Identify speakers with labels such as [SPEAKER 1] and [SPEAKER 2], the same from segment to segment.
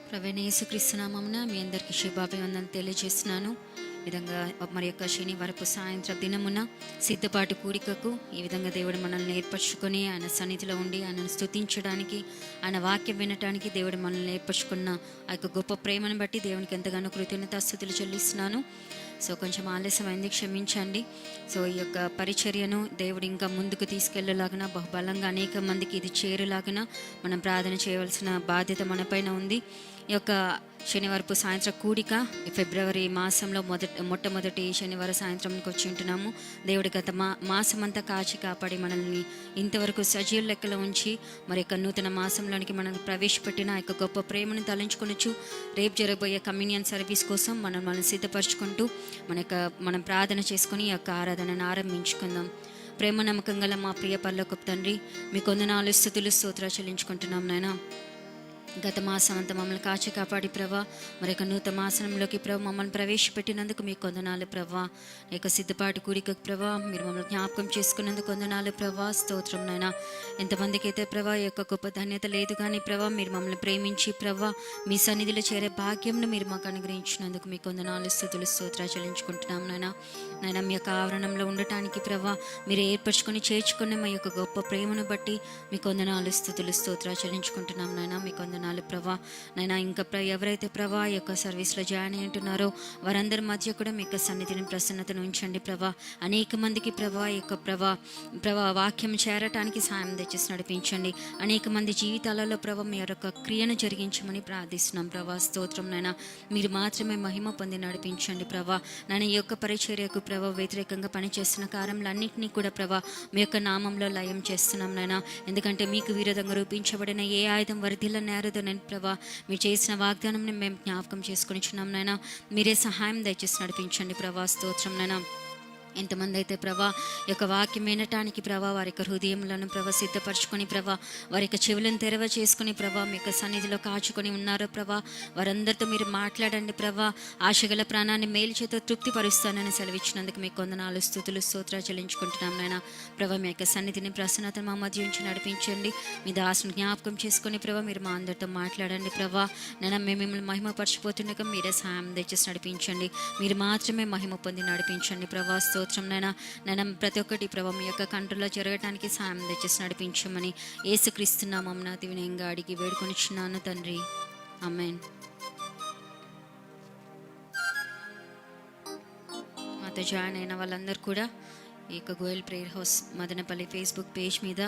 [SPEAKER 1] ప్రవీణ యేసుక్రీస్తు నామమున మీ అందరికీ శుభాభివందనలు తెలియజేస్తున్నాను. విధంగా మరి యొక్క శనివారపు సాయంత్రం దినమున సిద్ధపాటు కూడికకు ఈ విధంగా దేవుడు మనల్ని ఏర్పరచుకొని ఆయన సన్నిధిలో ఉండి ఆయనను స్తుతించడానికి, ఆయన వాక్యం వినటానికి దేవుడు మనల్ని ఏర్పరచుకున్న ఆ యొక్క గొప్ప ప్రేమను బట్టి దేవునికి ఎంతగానో కృతజ్ఞతాస్తుతులు చెల్లిస్తున్నాను. సో కొంచెం ఆలస్యమైంది, క్షమించండి. సో ఈ యొక్క పరిచర్యను దేవుడు ఇంకా ముందుకు తీసుకెళ్లేలాగా బహుబలంగా అనేక మందికి ఇది చేరేలాగా మనం ప్రార్థన చేయవలసిన బాధ్యత మనపైన ఉంది. ఈ యొక్క శనివారపు సాయంత్రం కూడిక ఫిబ్రవరి మాసంలో మొట్టమొదటి శనివారం సాయంత్రంకి వచ్చి ఉంటున్నాము. దేవుడి గత మాసమంతా కాచి కాపాడి మనల్ని ఇంతవరకు సజీవ లెక్కలో ఉంచి మరి యొక్క నూతన మాసంలోనికి మనం ప్రవేశపెట్టిన ఆ యొక్క గొప్ప ప్రేమను తలంచుకొనొచ్చు. రేపు జరగబోయే కమ్యూనియన్ సర్వీస్ కోసం మనం సిద్ధపరచుకుంటూ మనం ప్రార్థన చేసుకుని ఈ యొక్క ఆరాధనను ఆరంభించుకుందాం. ప్రేమ నమ్మకం గల మా ప్రియ పరలోకపు తండ్రి, మీ కొందనాలు స్తుతులు స్తోత్రాలు చెల్లించుకుంటున్నాం నాయన. గత మాసం అంతా మమ్మల్ని కాచి కాపాడి ప్రభా, మరి యొక్క నూతన మాసంలోకి ప్రభా మమ్మల్ని ప్రవేశపెట్టినందుకు మీకు కొందనాలు ప్రభా. యొక్క సిద్ధపాటు కూడికకు ప్రభా మీరు మమ్మల్ని జ్ఞాపకం చేసుకున్నందుకు కొందనాలు ప్రభా, స్తోత్రం నాయన. ఎంతమందికి అయితే ప్రభా ఈ యొక్క గొప్ప ధన్యత లేదు కానీ ప్రభా మీరు మమ్మల్ని ప్రేమించి ప్రభా మీ సన్నిధిలో చేరే భాగ్యంను మీరు మాకు అనుగ్రహించినందుకు మీకు కొందనాలు స్తుతులు స్తోత్రాలు చెల్లించుకుంటున్నాం నాయన. నాయన మీ యొక్క ఆవరణంలో ఉండటానికి ప్రభా మీరు ఏర్పరచుకొని చేర్చుకునే మా యొక్క గొప్ప ప్రేమను బట్టి మీ కొందనాలు స్తుతులు స్తోత్రాలు చెల్లించుకుంటున్నాం నాయన. మీ కొందనాలు ప్రభా నైనా. ఇంకా ఎవరైతే ప్రభా ఈ యొక్క సర్వీస్లో జాయిన్ అయి ఉంటున్నారో వారందరి మధ్య కూడా మీ యొక్క సన్నిధిని ప్రసన్నతను ఉంచండి ప్రభా. అనేక మందికి ప్రభా ఈ యొక్క ప్రభా వాక్యం చేరటానికి సాయం తెచ్చేసి నడిపించండి. అనేక మంది జీవితాలలో ప్రభా మీ యొక్క క్రియను జరిగించమని ప్రార్థిస్తున్నాం ప్రభా. స్తోత్రం నైనా. మీరు మాత్రమే మహిమ పొంది నడిపించండి ప్రభా. నేను ఈ యొక్క పరిచర్యకు ప్రభా వ్యతిరేకంగా పనిచేస్తున్న కార్యములన్నింటినీ కూడా ప్రభా మీ యొక్క నామంలో లయం చేస్తున్నాం నైనా. ఎందుకంటే మీకు విరోధంగా రూపించబడిన ఏ ఆయుధం వరదిల్ల నేరదు నేను ప్రభా. మీరు చేసిన వాగ్దానం మేము జ్ఞాపకం చేసుకొని చున్నాం నైనా. మీరే సహాయం దయచేసి నడిపించండి ప్రభా. స్తోత్రం నైనా. ఎంతమంది అయితే ప్రభా ఈ యొక్క వాక్యం వినటానికి ప్రభా వారి యొక్క హృదయంలో ప్రభా సిద్ధపరచుకొని ప్రభా వారి యొక్క చెవులను తెరవ చేసుకుని ప్రభా మీ యొక్క సన్నిధిలో కాచుకొని ఉన్నారో ప్రభా వారందరితో మీరు మాట్లాడండి ప్రభా. ఆశగల ప్రాణాన్ని మేలు చేత తృప్తిపరుస్తానని సెలవిచ్చినందుకు మీకు కొందనాలు స్తుతులు స్తోత్రాలు చెల్లించుకుంటున్నాం నాయన. ప్రభా మీ యొక్క సన్నిధిని ప్రసన్నత మా మధ్య ఉంచి నడిపించండి. మీ దాసుని జ్ఞాపకం చేసుకుని ప్రభా మీరు మా అందరితో మాట్లాడండి ప్రభా. నేను మేము మిమ్మల్ని మహిమపరచిపోతుండగా మీరే సాయం దయచేసి నడిపించండి. మీరు మాత్రమే మహిమ పొంది నడిపించండి ప్రభా. నేను ప్రతి ఒక్కటి ప్రభా మీ యొక్క కంట్రోల్లో జరగటానికి సాయం తెచ్చేసి నడిపించమని యేసుక్రీస్తు నామమున అతి వినయంగా అడిగి వేడుకొనిచున్నాను తండ్రి, ఆమేన్. మాతో జాయిన్ అయిన వాళ్ళందరూ కూడా ఈ యొక్క Goyal prayer house Madanapalle Facebook page మీద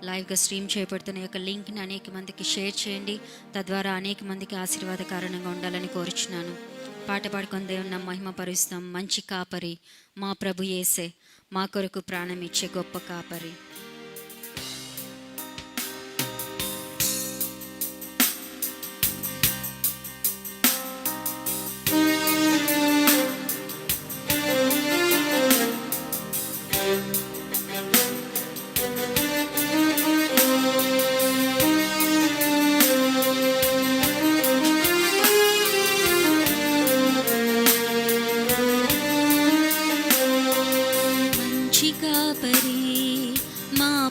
[SPEAKER 1] లైవ్గా స్ట్రీమ్ చేయబడుతున్న యొక్క లింక్ని అనేక మందికి షేర్ చేయండి. తద్వారా అనేక మందికి ఆశీర్వాద కారణంగా ఉండాలని కోరుచున్నాను. పాట పాడుకొని దేవుని మహిమ పరుస్తాం. మంచి కాపరి మా ప్రభు యేసే, మా కొరకు ప్రాణం ఇచ్చే గొప్ప కాపరి.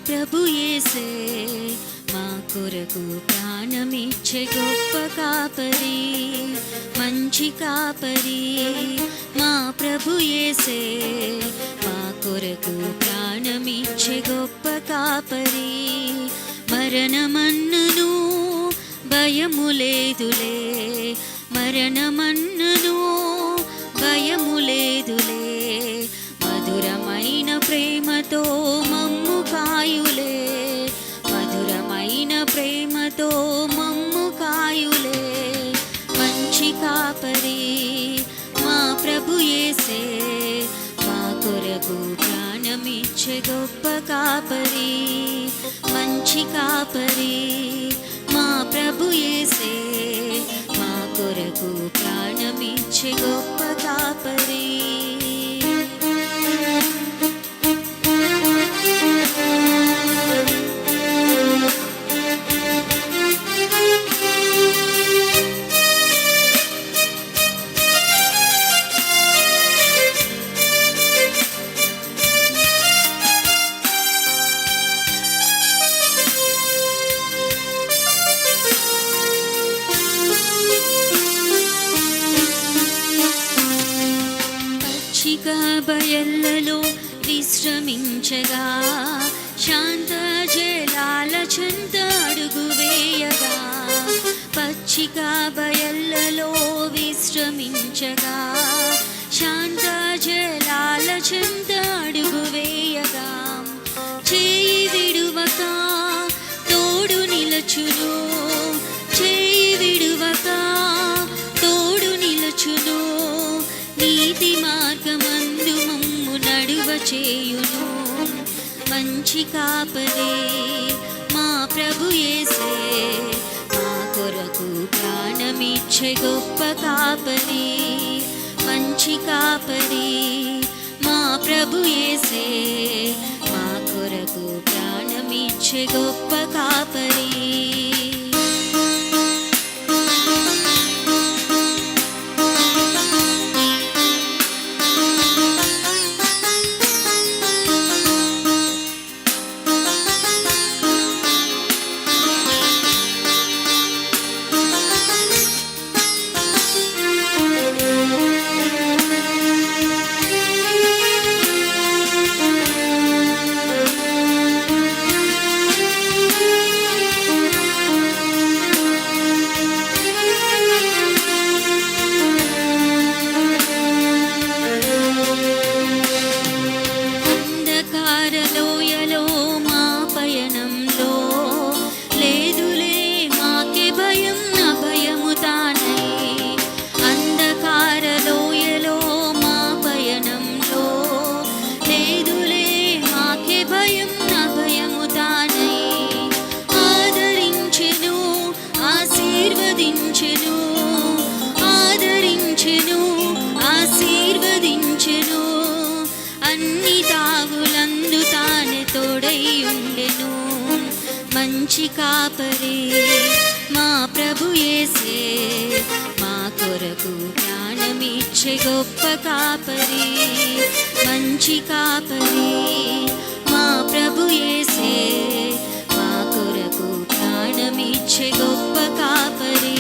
[SPEAKER 1] ప్రభు యేసే మా కొరకు ప్రాణమిచ్చే గొప్ప కాపరి. మంచి కాపరి మా ప్రభు యేసే మా కొరకు ప్రాణమిచ్చే గొప్ప కాపరి. మరణమన్నను భయము లేదులే, మరణమన్నను భయము లేదులే, మధురమైన ప్రేమతో మమ్ము కాయులే, మధురమైన ప్రేమతో మమ్ము కాయులే. మంచి కాపరి మా ప్రభు యేసే మా కొరకు ప్రాణమిచ్చే గొప్ప కాపరి. మంచి కాపరి మా ప్రభు యేసే మా కొరకు ప్రాణమిచ్చే గొప్ప కాపరి. విశ్రమించగా, శాంత జలాల చెంత అడుగు వేయగా, పచ్చిక బయళ్ళలో విశ్రమించగా, శాంత జలాల చెంత అడుగు వేయగా, చేయి విడువక తోడు నిలచును, చేయి విడువక తోడు నిలచును, నీతి మార్గమందు మమ్ము నడువ చేయును. మంచి కాపరే మా ప్రభు యేసే, మా కొరకు ప్రాణమిచ్చే గొప్ప కాపరి. మంచి కాపరి మా ప్రభు యేసే, మా కొరకు ప్రాణమిచ్చే గొప్ప కాపరి. అన్ని తాగులందు తానే తోడై ఉండెను. మంచి కాపరి మా ప్రభు యేసే, మా కొరకు ప్రాణమిచ్చే గొప్ప కాపరి. మంచి కాపరి మా ప్రభు యేసే, మా కొరకు ప్రాణమిచ్చే గొప్ప కాపరి.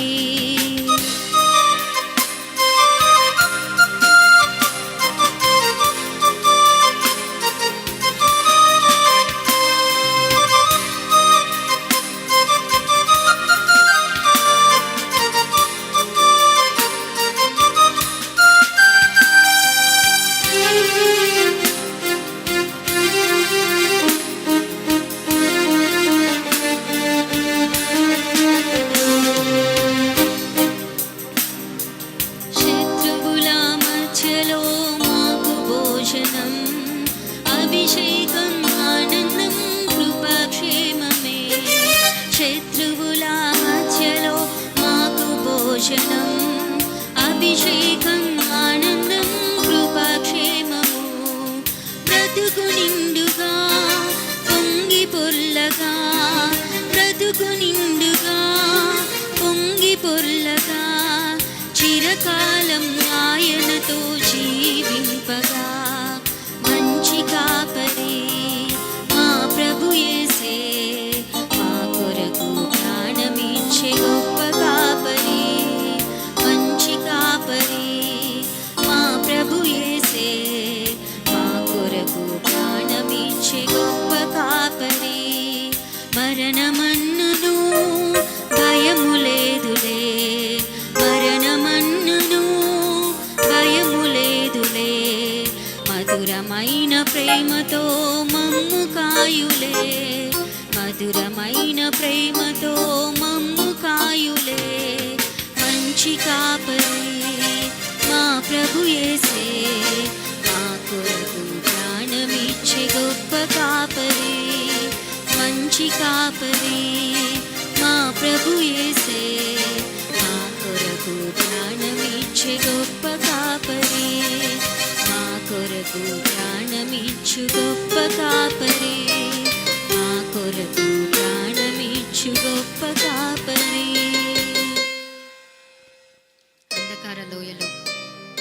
[SPEAKER 1] అభిషేకం ఆనందం కృపాక్షేమమే, శత్రువుల మధ్యలో మాకు భోజనం. అభిషేకం ఆనందం కృపాక్షేమము, బ్రతుకు నిండుగా పొంగి పొర్లగా, బ్రతుకు నిండుగా పొంగి పొర్లగా, చిరకాలం ఆయనతో జీవింపగా. మంచి కాపరి మా ప్రభు యేసే, మా కొరకు ప్రాణమిచ్చే గొప్ప కాపరి. మంచి కాపరి మా ప్రభు యేసే, మా కొరకు ప్రాణమిచ్చే గొప్ప కాపరి. మరణమన్నును భయము లేదులే, మరణమన్నును భయము లేదులే, మధురమైన ప్రేమతో మమ్ము కాయులే, మధురమైన ప్రేమతో మమ్ము కాయులే. మంచి కాపరి మా ప్రభు యేసే, మా కొరకు ప్రాణమిచ్చే గొప్ప కాపరి. మంచి కాపరి మా ప్రభు యేసే, మా కొరకు ప్రాణమిచ్చే గొప్ప కాపరి. మా కొరకు ప్రాణమిచ్చు గొప్ప కాపరి, మా కొరకు ప్రాణమిచ్చు గొప్ప కాపరి. అంధకార లోయలో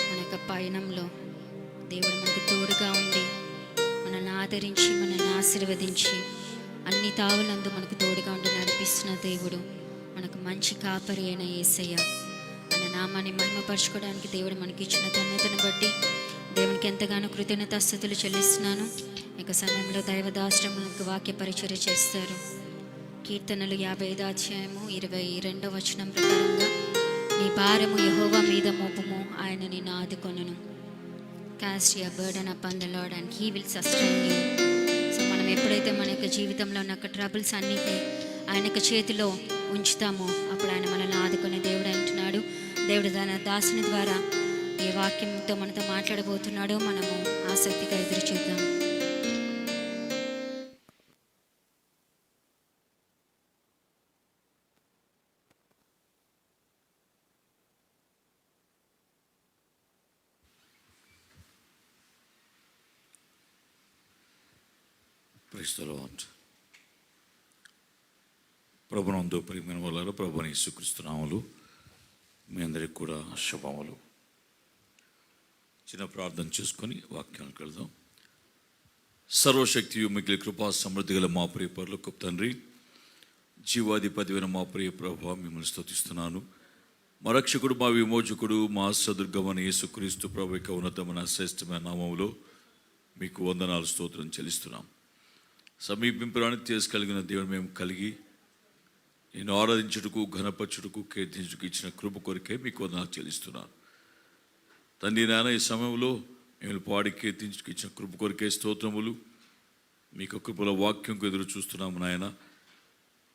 [SPEAKER 1] మన యొక్క పయనంలో దేవుడు మనకు తోడుగా ఉండి మనల్ని ఆదరించి మనల్ని ఆశీర్వదించి అన్ని తావులందు మనకు తోడుగా ఉండి నడిపిస్తున్న దేవుడు మనకు మంచి కాపరి అయిన యేసయ్య. ఆయన నామాన్ని మహిమపరచుకోవడానికి దేవుడు మనకి ఇచ్చిన ధన్యతను బట్టి దేవునికి ఎంతగానో కృతజ్ఞతాస్తుతులు చెల్లిస్తున్నాను. ఇక సమయంలో దైవదాశ్రములకు వాక్య పరిచర్య చేస్తారు. కీర్తనలు 55 అధ్యాయము 22వ వచనం ప్రకారంగా, నీ భారము యెహోవా మీద మోపుము, ఆయన నిన్ను ఆదుకొనును. Cast your burden upon the Lord and he will sustain you. So మనం ఎప్పుడైతే మన యొక్క జీవితంలో ఉన్న ట్రబుల్స్ అన్నిటినీ ఆయన యొక్క చేతిలో ఉంచుతామో అప్పుడు ఆయన మనల్ని ఆదుకునే దేవుడు అంటున్నాడు. దేవుడు తన దాసుని ద్వారా ఏ వాక్యంతో మనతో మాట్లాడబోతున్నాడో మనము ఆసక్తిగా ఎదురు చూద్దాం.
[SPEAKER 2] Praise the Lord. ప్రభునందు ప్రియమైన వాళ్ళారా, ప్రభుని యేసుక్రీస్తు నామములో మీ అందరికి కూడా శుభములు. చిన్న ప్రార్థన చేసుకొని వాక్యానికి వెళ్దాం. సర్వశక్తియు మిగిలి కృపా సమృద్ధి గల మా ప్రియ పరలోకపు తండ్రి, జీవాధిపతివైన మా ప్రియ ప్రభువా, మిమ్మల్ని స్తుతిస్తున్నాను. మా రక్షకుడు, మా విమోచకుడు, మా సదుర్గమని యేసుక్రీస్తు ప్రభు యొక్క ఉన్నతమైన శ్రేష్టమైన నామములో మీకు వందనాలు స్తోత్రం చెల్లిస్తున్నాం. సమీపింపడానికి తీసుకలిగిన దేవుడు మేము కలిగి నేను ఆరాధించుటకు, ఘనపరచుటకు, కీర్తించుటకు ఇచ్చిన కృప కొరికే మీకు వందనాలు చెల్లిస్తున్నాను. తండ్రి నాయన, ఈ సమయంలో మేము పాడి కీర్తించుకు ఇచ్చిన కృప కొరికే స్తోత్రములు. మీకు కృపల వాక్యంకు ఎదురు చూస్తున్నాము నాయన.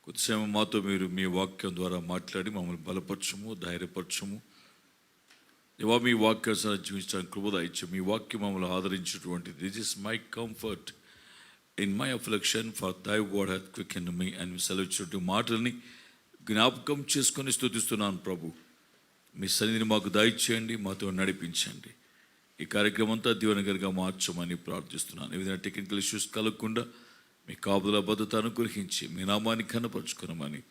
[SPEAKER 2] కొద్దిసేపు మాతో మీరు మీ వాక్యం ద్వారా మాట్లాడి మమ్మల్ని బలపరచము, ధైర్యపరచము. ఇవా మీ వాక్యాన్ని జీవించడానికి కృప దయచు. మీ వాక్యం మమ్మల్ని ఆదరించినటువంటి this is my comfort in my affliction, for thy word hath quickened me. And సెలవిచ్చినట్టు మాటల్ని జ్ఞాపకం చేసుకొని స్తుతిస్తున్నాను ప్రభు. మీ సన్నిధిని మాకు దయచేయండి, మాతో నడిపించండి. ఈ కార్యక్రమం అంతా దీవెనకరంగా మార్చమని ప్రార్థిస్తున్నాను. ఏదైనా టెక్నికల్ ఇష్యూస్ కలగకుండా మీ కాపుదల భద్రత అనుగ్రహించి మీ నామాన్ని ఘనపరచుకునమని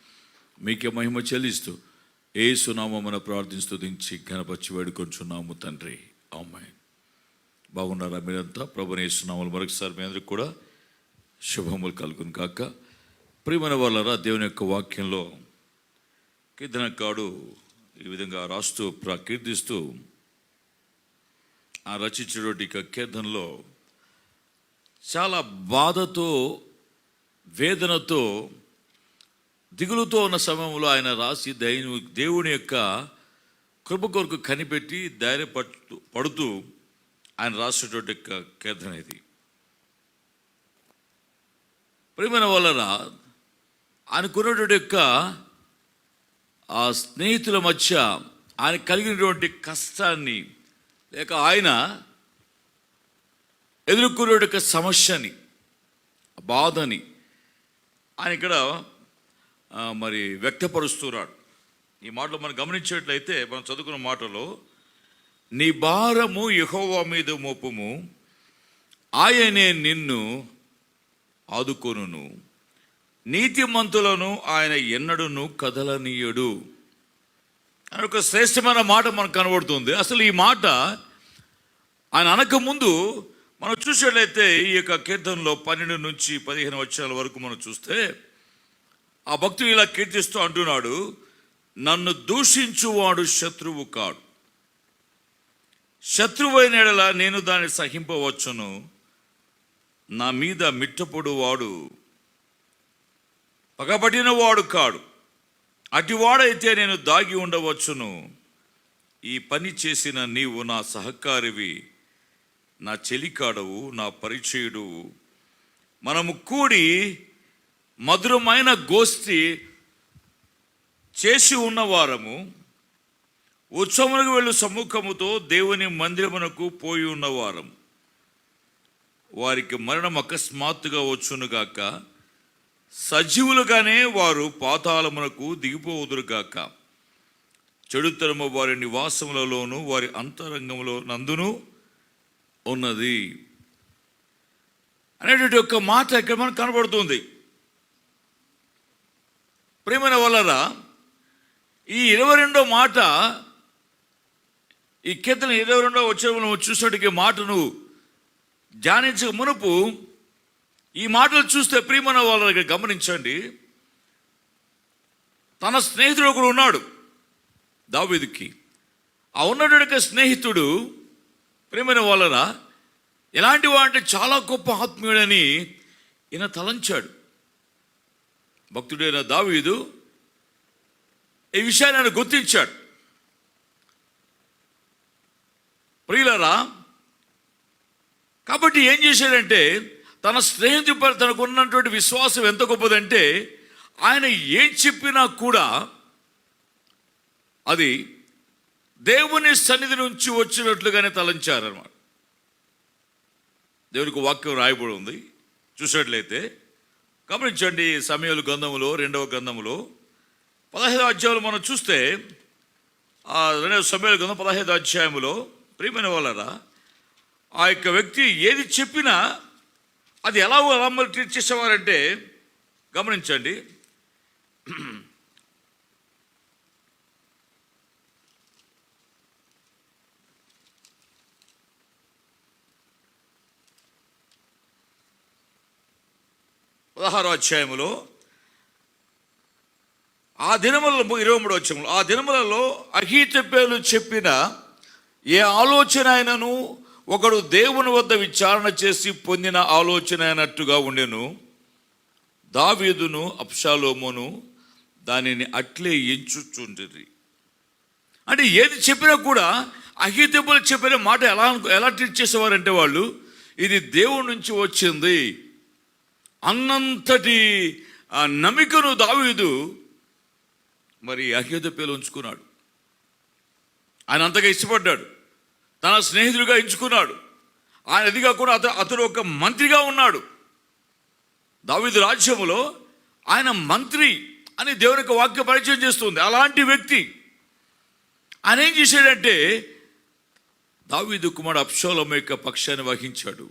[SPEAKER 2] మీకే మహిమ చెల్లిస్తూ యేసు నామమున ప్రార్థిస్తూ దించి ఘనపరిచి వేడుకొంచున్నాము తండ్రి, ఆమేన్. బాగున్నారా మీరంతా? ప్రభుని యేసు నామములో మరొకసారి మీ అందరికి కూడా శుభములు కలుగును కాక. ప్రియమైన వాళ్ళారా, దేవుని యొక్క వాక్యంలో కీర్తనకారుడు ఈ విధంగా రాస్తూ కీర్తిస్తూ ఆ రచించినటువంటి కీర్తనలో చాలా బాధతో, వేదనతో, దిగులుతో ఉన్న సమయంలో ఆయన రాసి దేవుని యొక్క కృప కొరకు కనిపెట్టి ధైర్యపడుతూ ఆయన రాసినటువంటి కీర్తన ఇది. ప్రియమైన వాళ్ళరా, ఆయనకున్నటువంటి యొక్క ఆ స్నేహితుల మధ్య ఆయన కలిగినటువంటి కష్టాన్ని, లేక ఆయన ఎదుర్కొనే సమస్యని, బాధని ఆయన ఇక్కడ మరి వ్యక్తపరుస్తున్నాడు. ఈ మాటలు మనం గమనించేట్లయితే, మనం చదువుకున్న మాటలో, నీ భారము యెహోవా మీద మోపుము, ఆయనే నిన్ను ఆదుకొనును, నీతిమంతులను ఆయన ఎన్నడును కదలనీయడు అని ఒక శ్రేష్టమైన మాట మనకు కనబడుతుంది. అసలు ఈ మాట ఆయన అనకముందు మనం చూసేట్లయితే ఈ యొక్క కీర్తనలో 12 నుంచి 15 వచనాల వరకు మనం చూస్తే ఆ భక్తుడు ఇలా కీర్తిస్తూ అంటున్నాడు, నన్ను దూషించువాడు శత్రువు కాడు, శత్రువైన యెడల నేను దాన్ని సహింపవచ్చును, నా మీద మిట్టపొడు వాడు పగబడిన వాడు కాడు, అటివాడైతే నేను దాగి ఉండవచ్చును. ఈ పని చేసిన నీవు నా సహకారివి, నా చెలికాడవు, నా పరిచయుడు. మనము కూడి మధురమైన గోష్ఠి చేసి ఉన్నవారము, ఉత్సవములకు వెళ్ళు సమ్ముఖముతో దేవుని మందిరమునకు పోయి ఉన్నవారం. వారికి మరణం అకస్మాత్తుగా వచ్చునుగాక, సజీవులుగానే వారు పాతాళమునకు దిగిపోవుదురుగాక. చెడుతనము వారి నివాసములలోను వారి అంతరంగంలో నందును ఉన్నది అనేటువంటి ఒక మాట ఇక్కడ మనకు కనబడుతుంది. ప్రియమైన వాళ్ళరా, ఈ 22వ మాట, ఈ కీర్తన 22వ వచనంలో చూసినట్టుగా మాటను ధ్యానించక మునుపు ఈ మాటలు చూస్తే ప్రియమైన వాళ్ళ దగ్గర గమనించండి, తన స్నేహితుడు ఒకడు ఉన్నాడు దావీదుకి. ఆ ఉన్నటువంటి స్నేహితుడు ప్రియమైన వాళ్ళరా ఎలాంటి వాడంటే చాలా గొప్ప ఆత్మీయుడని ఈయన తలంచాడు. భక్తుడైన దావీదు ఈ విషయాన్ని ఆయన గుర్తించాడు. ప్రియులారా, కాబట్టి ఏం చేశాడంటే తన స్నేహితుడిపై తనకు ఉన్నటువంటి విశ్వాసం ఎంత గొప్పదంటే ఆయన ఏం చెప్పినా కూడా అది దేవుని సన్నిధి నుంచి వచ్చినట్లుగానే తలంచారన్నమాట. దేవునికి వాక్యం రాయబడి ఉంది. చూసినట్లయితే గమనించండి, సమూయేలు గ్రంథములో 2వ గ్రంథములో 15వ అధ్యాయంలో మనం చూస్తే 2వ సమూయేలు గ్రంథం 15వ అధ్యాయంలో ప్రియమైన వాళ్ళరా, ఆ యొక్క వ్యక్తి ఏది చెప్పినా అది ఎలా ట్రీట్ చేసేవారంటే గమనించండి. పదహారో అధ్యాయములో ఆ దినములలో 23వ వచనంలో ఆ దినములలో అహీతోపెలు చెప్పిన ఏ ఆలోచన అయినను ఒకడు దేవుని వద్ద విచారణ చేసి పొందిన ఆలోచన అయినట్టుగా ఉండెను. దావీదును అబ్షాలోమును దానిని అట్లే ఎంచుచుండిరి. అంటే ఏది చెప్పినా కూడా అహీతోపెలు చెప్పిన మాట ఎలా ట్రీట్ చేసేవారంటే వాళ్ళు ఇది దేవుడి నుంచి వచ్చింది అన్నంతటి నమ్మికను దావీదు మరి అహీతోపెలు ఉంచుకున్నాడు. ఆయన అంతగా ఇష్టపడ్డాడు, తన స్నేహితుడిగా ఎంచుకున్నాడు. ఆయన అది కాకుండా అతడు ఒక మంత్రిగా ఉన్నాడు. దావీదు రాజ్యములో ఆయన మంత్రి అని దేవునికి వాక్య పరిచయం చేస్తుంది. అలాంటి వ్యక్తి ఆయన ఏం చేశాడంటే దావీదు కుమారుడు అబ్షాలోము యొక్క పక్షాన్ని వహించాడు.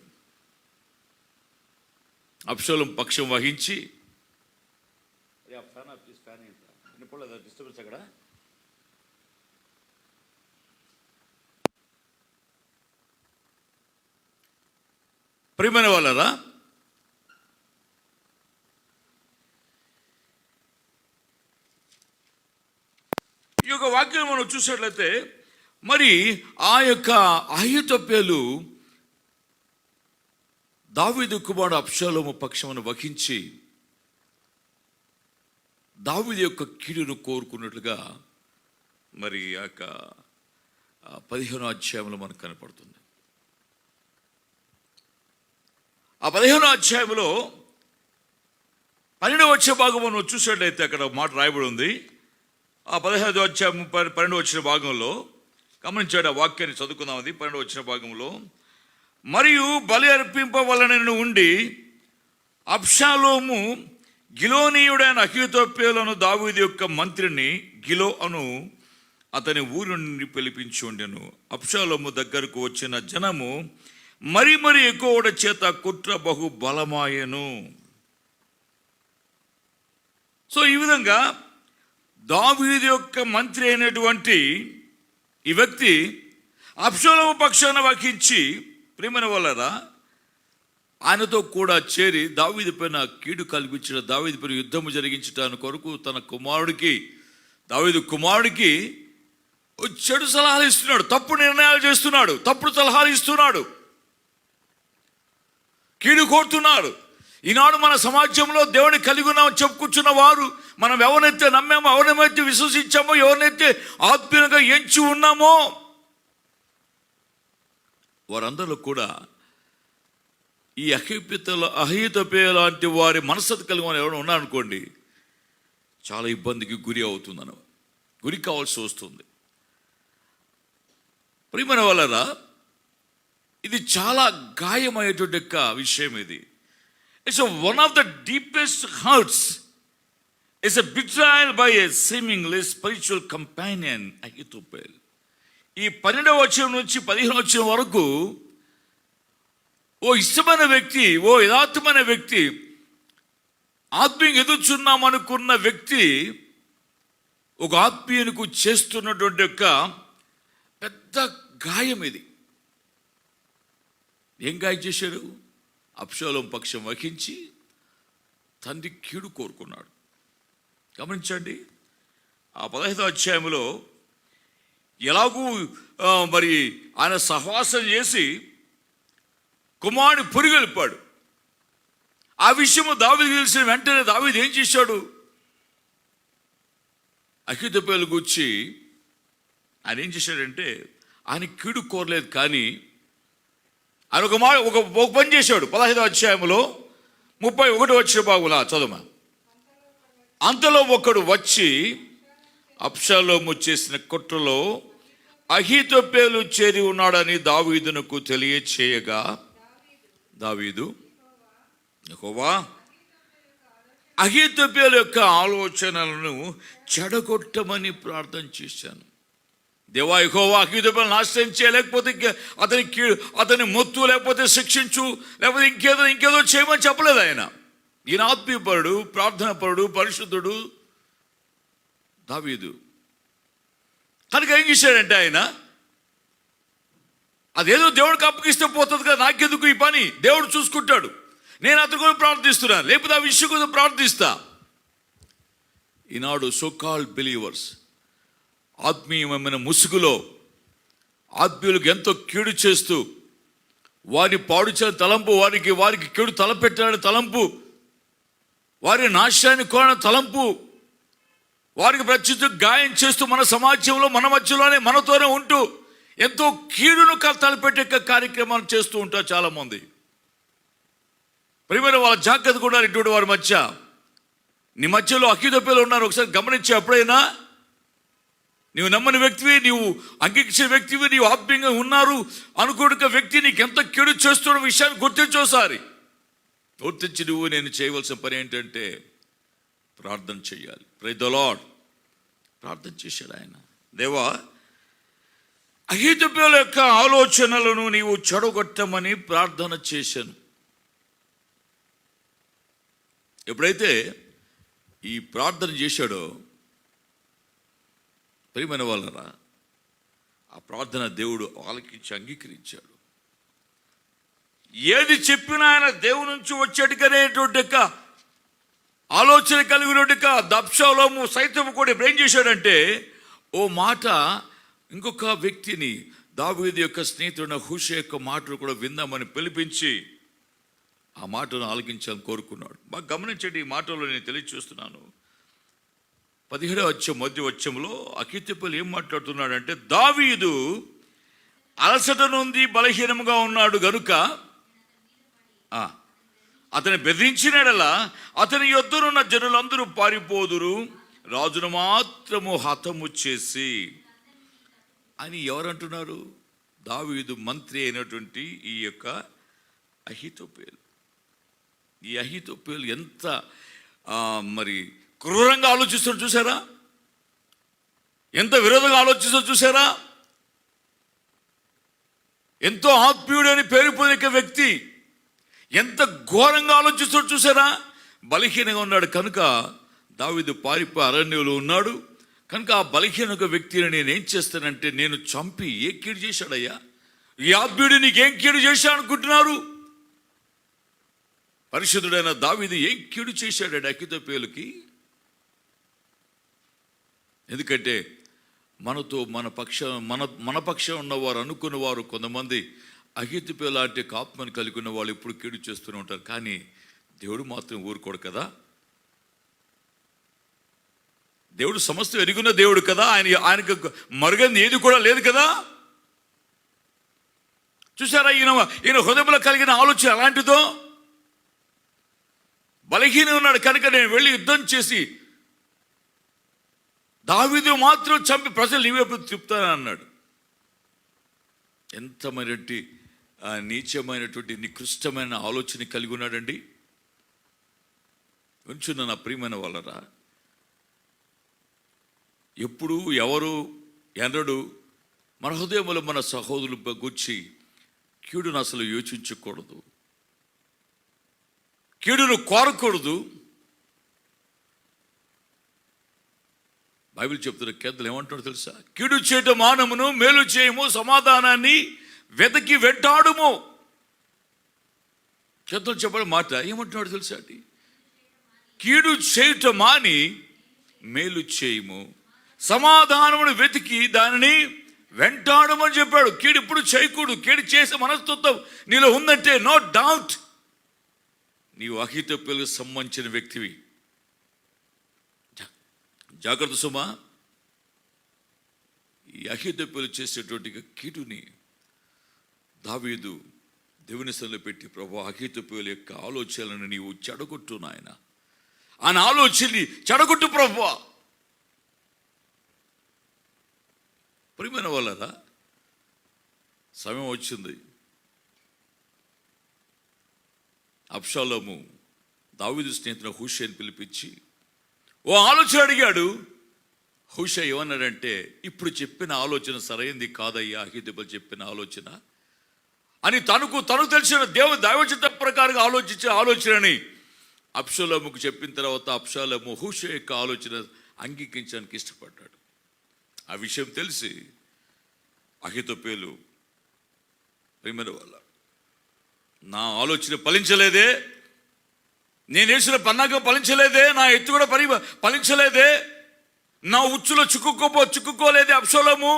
[SPEAKER 2] అబ్షాలోము పక్షం వహించి అక్కడ ప్రియమైన వాళ్ళరా, ఈ యొక్క వాక్యం మనం చూసినట్లయితే మరి ఆ యొక్క అహీతోపెలు దావీదు కుమారుడు అబ్షాలోము పక్షమును వహించి దావీదు యొక్క కీడును కోరుకున్నట్లుగా మరి ఆ యొక్క 15వ అధ్యాయంలో మనకు కనపడుతుంది. ఆ 15వ అధ్యాయంలో 12వ వచ్చే భాగం మనం చూసినట్లయితే అక్కడ మాట రాయబడి ఉంది. ఆ 15వ అధ్యాయం 12వ వచ్చిన భాగంలో గమనించాడు. ఆ వాక్యాన్ని చదువుకుందాం. అది 12వ వచ్చిన భాగంలో మరియు బలి అర్పింపవలనని ఉండి అబ్షాలోము గిలోనీయుడైన అహీతోపెలను దావీదు యొక్క మంత్రిని గిలో అను అతని ఊరి నుండి పిలిపించి ఉండెను. అబ్షాలోము దగ్గరకు వచ్చిన జనము మరి ఎక్కువ చేత కుట్ర బహు బలమాయను. సో ఈ విధంగా దావీదు యొక్క మంత్రి అయినటువంటి ఈ వ్యక్తి అబ్షాలోము పక్షాన వహించి ప్రియమైన వాళ్ళరా ఆయనతో కూడా చేరి దావీదు పైన కీడు కల్పించిన దావీదు పైన యుద్ధము జరిగించడానికి కొరకు తన కుమారుడికి దావీదు కుమారుడికి చెడు సలహాలు ఇస్తున్నాడు, తప్పుడు నిర్ణయాలు చేస్తున్నాడు, తప్పుడు సలహాలు ఇస్తున్నాడు, కీడు కోరుతున్నాడు. ఈనాడు మన సమాజంలో దేవుని కలిగి ఉన్నామని చెప్పుకుంటున్న వారు మనం ఎవరినైతే నమ్మామో, ఎవరినైతే విశ్వసించామో, ఎవరినైతే ఆత్మీయంగా ఎంచి ఉన్నామో వారందరూ కూడా ఈ అహీతోపెలు లాంటి వారి మనస్తత్వం కలిగి మనం ఎవరైనా ఉన్నారనుకోండి చాలా ఇబ్బందికి గురి కావాల్సి వస్తుంది. ప్రియమైన వాళ్ళరా, ఇది చాలా గాయమయ్యేటువంటి యొక్క విషయం. ఇది it's one of the deepest hurts. It's a betrayal by a seemingly spiritual companion Ahithophel. ఈ 12వ వచనం నుంచి 15వ వచనం వరకు ఓ ఇష్టమైన వ్యక్తి, ఓ యథార్థమైన వ్యక్తి, ఆత్మీయంగా ఎదుర్చున్నామనుకున్న వ్యక్తి ఒక ఆత్మీయునికి చేస్తున్నటువంటి యొక్క పెద్ద గాయం ఇది. ఏం గాయం చేశాడు? అబ్షాలోము పక్షం వహించి తండ్రి కీడు కోరుకున్నాడు. గమనించండి, ఆ 15వ అధ్యాయంలో ఎలాగూ మరి ఆయన సహవాసం చేసి కుమారుని పురిగొల్పాడు. ఆ విషయము దావీదు తెలిసిన వెంటనే దావీదు ఏం చేశాడు? అహీతోపెలు గూర్చి ఆయన ఏం చేశాడంటే, ఆయన కీడు కోరలేదు, కానీ ఆయన ఒక పని చేశాడు. 15వ అధ్యాయంలో 31వ వచ్చిన బాగులా చదువు. అంతలో ఒకడు వచ్చి అబ్షాలోము చేసిన కుట్రలో అహీతోపెలు చేరి ఉన్నాడని దావీదునకు తెలియచేయగా, దావీదు యెహోవా అహీతోపెలు యొక్క ఆలోచనలను చెడగొట్టమని ప్రార్థన చేశాను. దేవా యెహోవా అహీతోపెలు నాశనం చేయలేకపోతే అతని మొత్తు, లేకపోతే శిక్షించు, లేకపోతే ఇంకేదో చేయమని చెప్పలేదు ఆయన. ఈయన ఆత్మీయపరుడు, ప్రార్థనాపరుడు, పరిశుద్ధుడు దావీదు. కనుక ఏం చేశాడంటే ఆయన, అదేదో దేవుడికి అప్పగిస్తే పోతుంది కదా, నాకెందుకు ఈ పని, దేవుడు చూసుకుంటాడు, నేను అతని కోసం ప్రార్థిస్తున్నాను, లేకపోతే ఆ విషయం కోసం ప్రార్థిస్తా. ఈనాడు సో కాల్డ్ బిలీవర్స్ ఆత్మీయమైన ముసుగులో ఆత్మీయులకు ఎంతో కీడు చేస్తూ, వారిని పాడు చేయని తలంపు, వారికి కీడు తలపెట్టాలని తలంపు, వారి నాశనాన్ని కోరని తలంపు, వారికి ప్రత్యుత గాయం చేస్తూ మన సమాజంలో, మన మధ్యలోనే, మనతోనే ఉంటూ ఎంతో కీడును తలపెట్టే కార్యక్రమాలు చేస్తూ ఉంటారు చాలామంది. ప్రియమైన వాళ్ళ జాగ్రత్త కూడా ఇటువంటి వారి మధ్య, నీ మధ్యలో అహీతోపెలు ఉన్నారు. ఒకసారి గమనించే, ఎప్పుడైనా నీవు నమ్మని వ్యక్తివి, నీవు అంగీకరించే వ్యక్తివి, నీవు ఆత్మీయంగా ఉన్నారు అనుకోని వ్యక్తి నీకు ఎంత కీడు చేస్తున్న విషయాన్ని గుర్తించోసారి. గుర్తించి నువ్వు నేను చేయవలసిన పని ఏంటంటే ప్రార్థన చేయాలి. Praise the Lord. ప్రార్థన చేశాడు ఆయన. దేవా అహీతోపెలు యొక్క ఆలోచనలను నీవు చెడగొట్టమని ప్రార్థన చేశాను. ఎప్పుడైతే ఈ ప్రార్థన చేశాడో ప్రియమైన వాళ్ళరా, ఆ ప్రార్థన దేవుడు ఆలకించి అంగీకరించాడు. ఏది చెప్పినా ఆయన దేవుని నుంచి వచ్చేట్టుగానేటువంటి ఆలోచన కలిగినట్టుగా అబ్షాలోము సైతం కూడా ఇప్పుడు ఏం చేశాడంటే, ఓ మాట ఇంకొక వ్యక్తిని, దావీదు యొక్క స్నేహితుడు హూషై యొక్క మాటలు కూడా విందామని పిలిపించి ఆ మాటను ఆలకించాలని కోరుకున్నాడు. బాగా గమనించండి, ఈ మాటలో నేను తెలియచేస్తున్నాను. 17వ మొదటి వచనంలో అహీతోపెలు ఏం మాట్లాడుతున్నాడంటే, దావీదు అలసట నుండి బలహీనంగా ఉన్నాడు గనుక అతని బెదిరించినడలా అతని యొద్దనున్న జనులందరూ పారిపోదురు, రాజును మాత్రము హతము చేసి అని ఎవరంటున్నారు? దావీదు మంత్రి అయినటువంటి ఈ యొక్క అహీతోపెలు. ఈ అహీతోపెలు ఎంత మరి క్రూరంగా ఆలోచిస్తాడు చూసారా? ఎంత విరోధంగా ఆలోచిస్తాడు చూసారా? ఎంతో ఆత్మీయుడని పేరు పొందే వ్యక్తి ఎంత ఘోరంగా ఆలోచిస్తాడు చూసారా? బలహీనంగా ఉన్నాడు కనుక దావీదు పారిపోయి అరణ్యంలో ఉన్నాడు కనుక ఆ బలహీన వ్యక్తిని నేనేం చేస్తానంటే, నేను చంపి ఏ కీడు చేశాడయ్యా? ఈ ఆత్మీయుడు నీకేం కీడు చేశాడు అనుకుంటున్నారు? పరిశుద్ధుడైన దావీదు ఏం కీడు చేశాడు అహీతోపెలుకి? ఎందుకంటే మనతో మన పక్షం ఉన్నవారు అనుకున్న వారు కొంతమంది అహీతోపెలు లాంటి ఆత్మను కలిగి ఉన్న వాళ్ళు ఎప్పుడు కీడు చేస్తూనే ఉంటారు. కానీ దేవుడు మాత్రం ఊరుకోడు కదా. దేవుడు సమస్తం ఎరుగున్న దేవుడు కదా. ఆయనకు మరుగని ఏది కూడా లేదు కదా. చూసారా ఈయన హృదయంలో కలిగిన ఆలోచన అలాంటిదో? బలహీనం ఉన్నాడు కనుక నేను వెళ్ళి యుద్ధం చేసి దావీదు మాత్రం చంపి ప్రజలు నీవైపు తిప్పుతానని అన్నాడు. ఎంతమైనటువంటి నీచమైనటువంటి నికృష్టమైన ఆలోచన కలిగి ఉన్నాడండి. ఉంచున్న నా ప్రియమైన వాళ్ళరా, ఎప్పుడు ఎవరు ఎన్నడు మన హృదయంలో మన సహోదరులు గురించి కీడును అసలు యోచించకూడదు, కీడును కోరకూడదు. బైబిల్ చెప్తున్న కేంద్రం ఏమంటాడు తెలుసా? కీడు చేయటం మానమును, మేలు చేయము, సమాధానాన్ని వెతకి వెంటాడుము. కేంద్రం చెప్పడం మాట ఏమంటున్నాడు తెలుసా అండి? కీడు చేయటం మాని మేలు చేయము, సమాధానమును వెతికి దానిని వెంటాడమని చెప్పాడు. కీడు ఇప్పుడు చేయకూడదు. కీడు చేసే మనస్తత్వం నీలో ఉందంటే నో డౌట్ నీవు అహీతోపెలుకు సంబంధించిన వ్యక్తివి. జాగ్రత్త సుమా. ఈ అహీతోపెలు చేసేటువంటి కీడుని దావీదు దేవుని సన్నిధిలో పెట్టి, ప్రభు అహీతోపెలు యొక్క ఆలోచనలను నీవు చెడగొట్టు నాయన, ఆయన ఆలోచనని చెడగొట్టు ప్రభు. ప్రియమైన వాళ్ళరా, సమయం వచ్చింది. అబ్షాలోము దావీదు స్నేహితుడు హూషైని పిలిపించి ఓ ఆలోచన అడిగాడు. హూషై ఏమన్నాడంటే, ఇప్పుడు చెప్పిన ఆలోచన సరైనది కాదయ్యా, అహీతోపెలు చెప్పిన ఆలోచన అని తనకు తెలిసిన దైవచిత్త ప్రకారంగా ఆలోచించే ఆలోచనని అబ్షాలోముకు చెప్పిన తర్వాత అబ్షాలోము హూషై యొక్క ఆలోచన అంగీకరించడానికి ఇష్టపడ్డాడు. ఆ విషయం తెలిసి అహీతోపెలు, ప్రియమైన వాళ్ళ, నా ఆలోచన ఫలించలేదే, నేను వేసిన పన్నాగం ఫలించలేదే, నా ఎత్తు కూడా ఫలించలేదే, నా ఉచ్చులో చిక్కుకోలేదే అబ్షాలోము,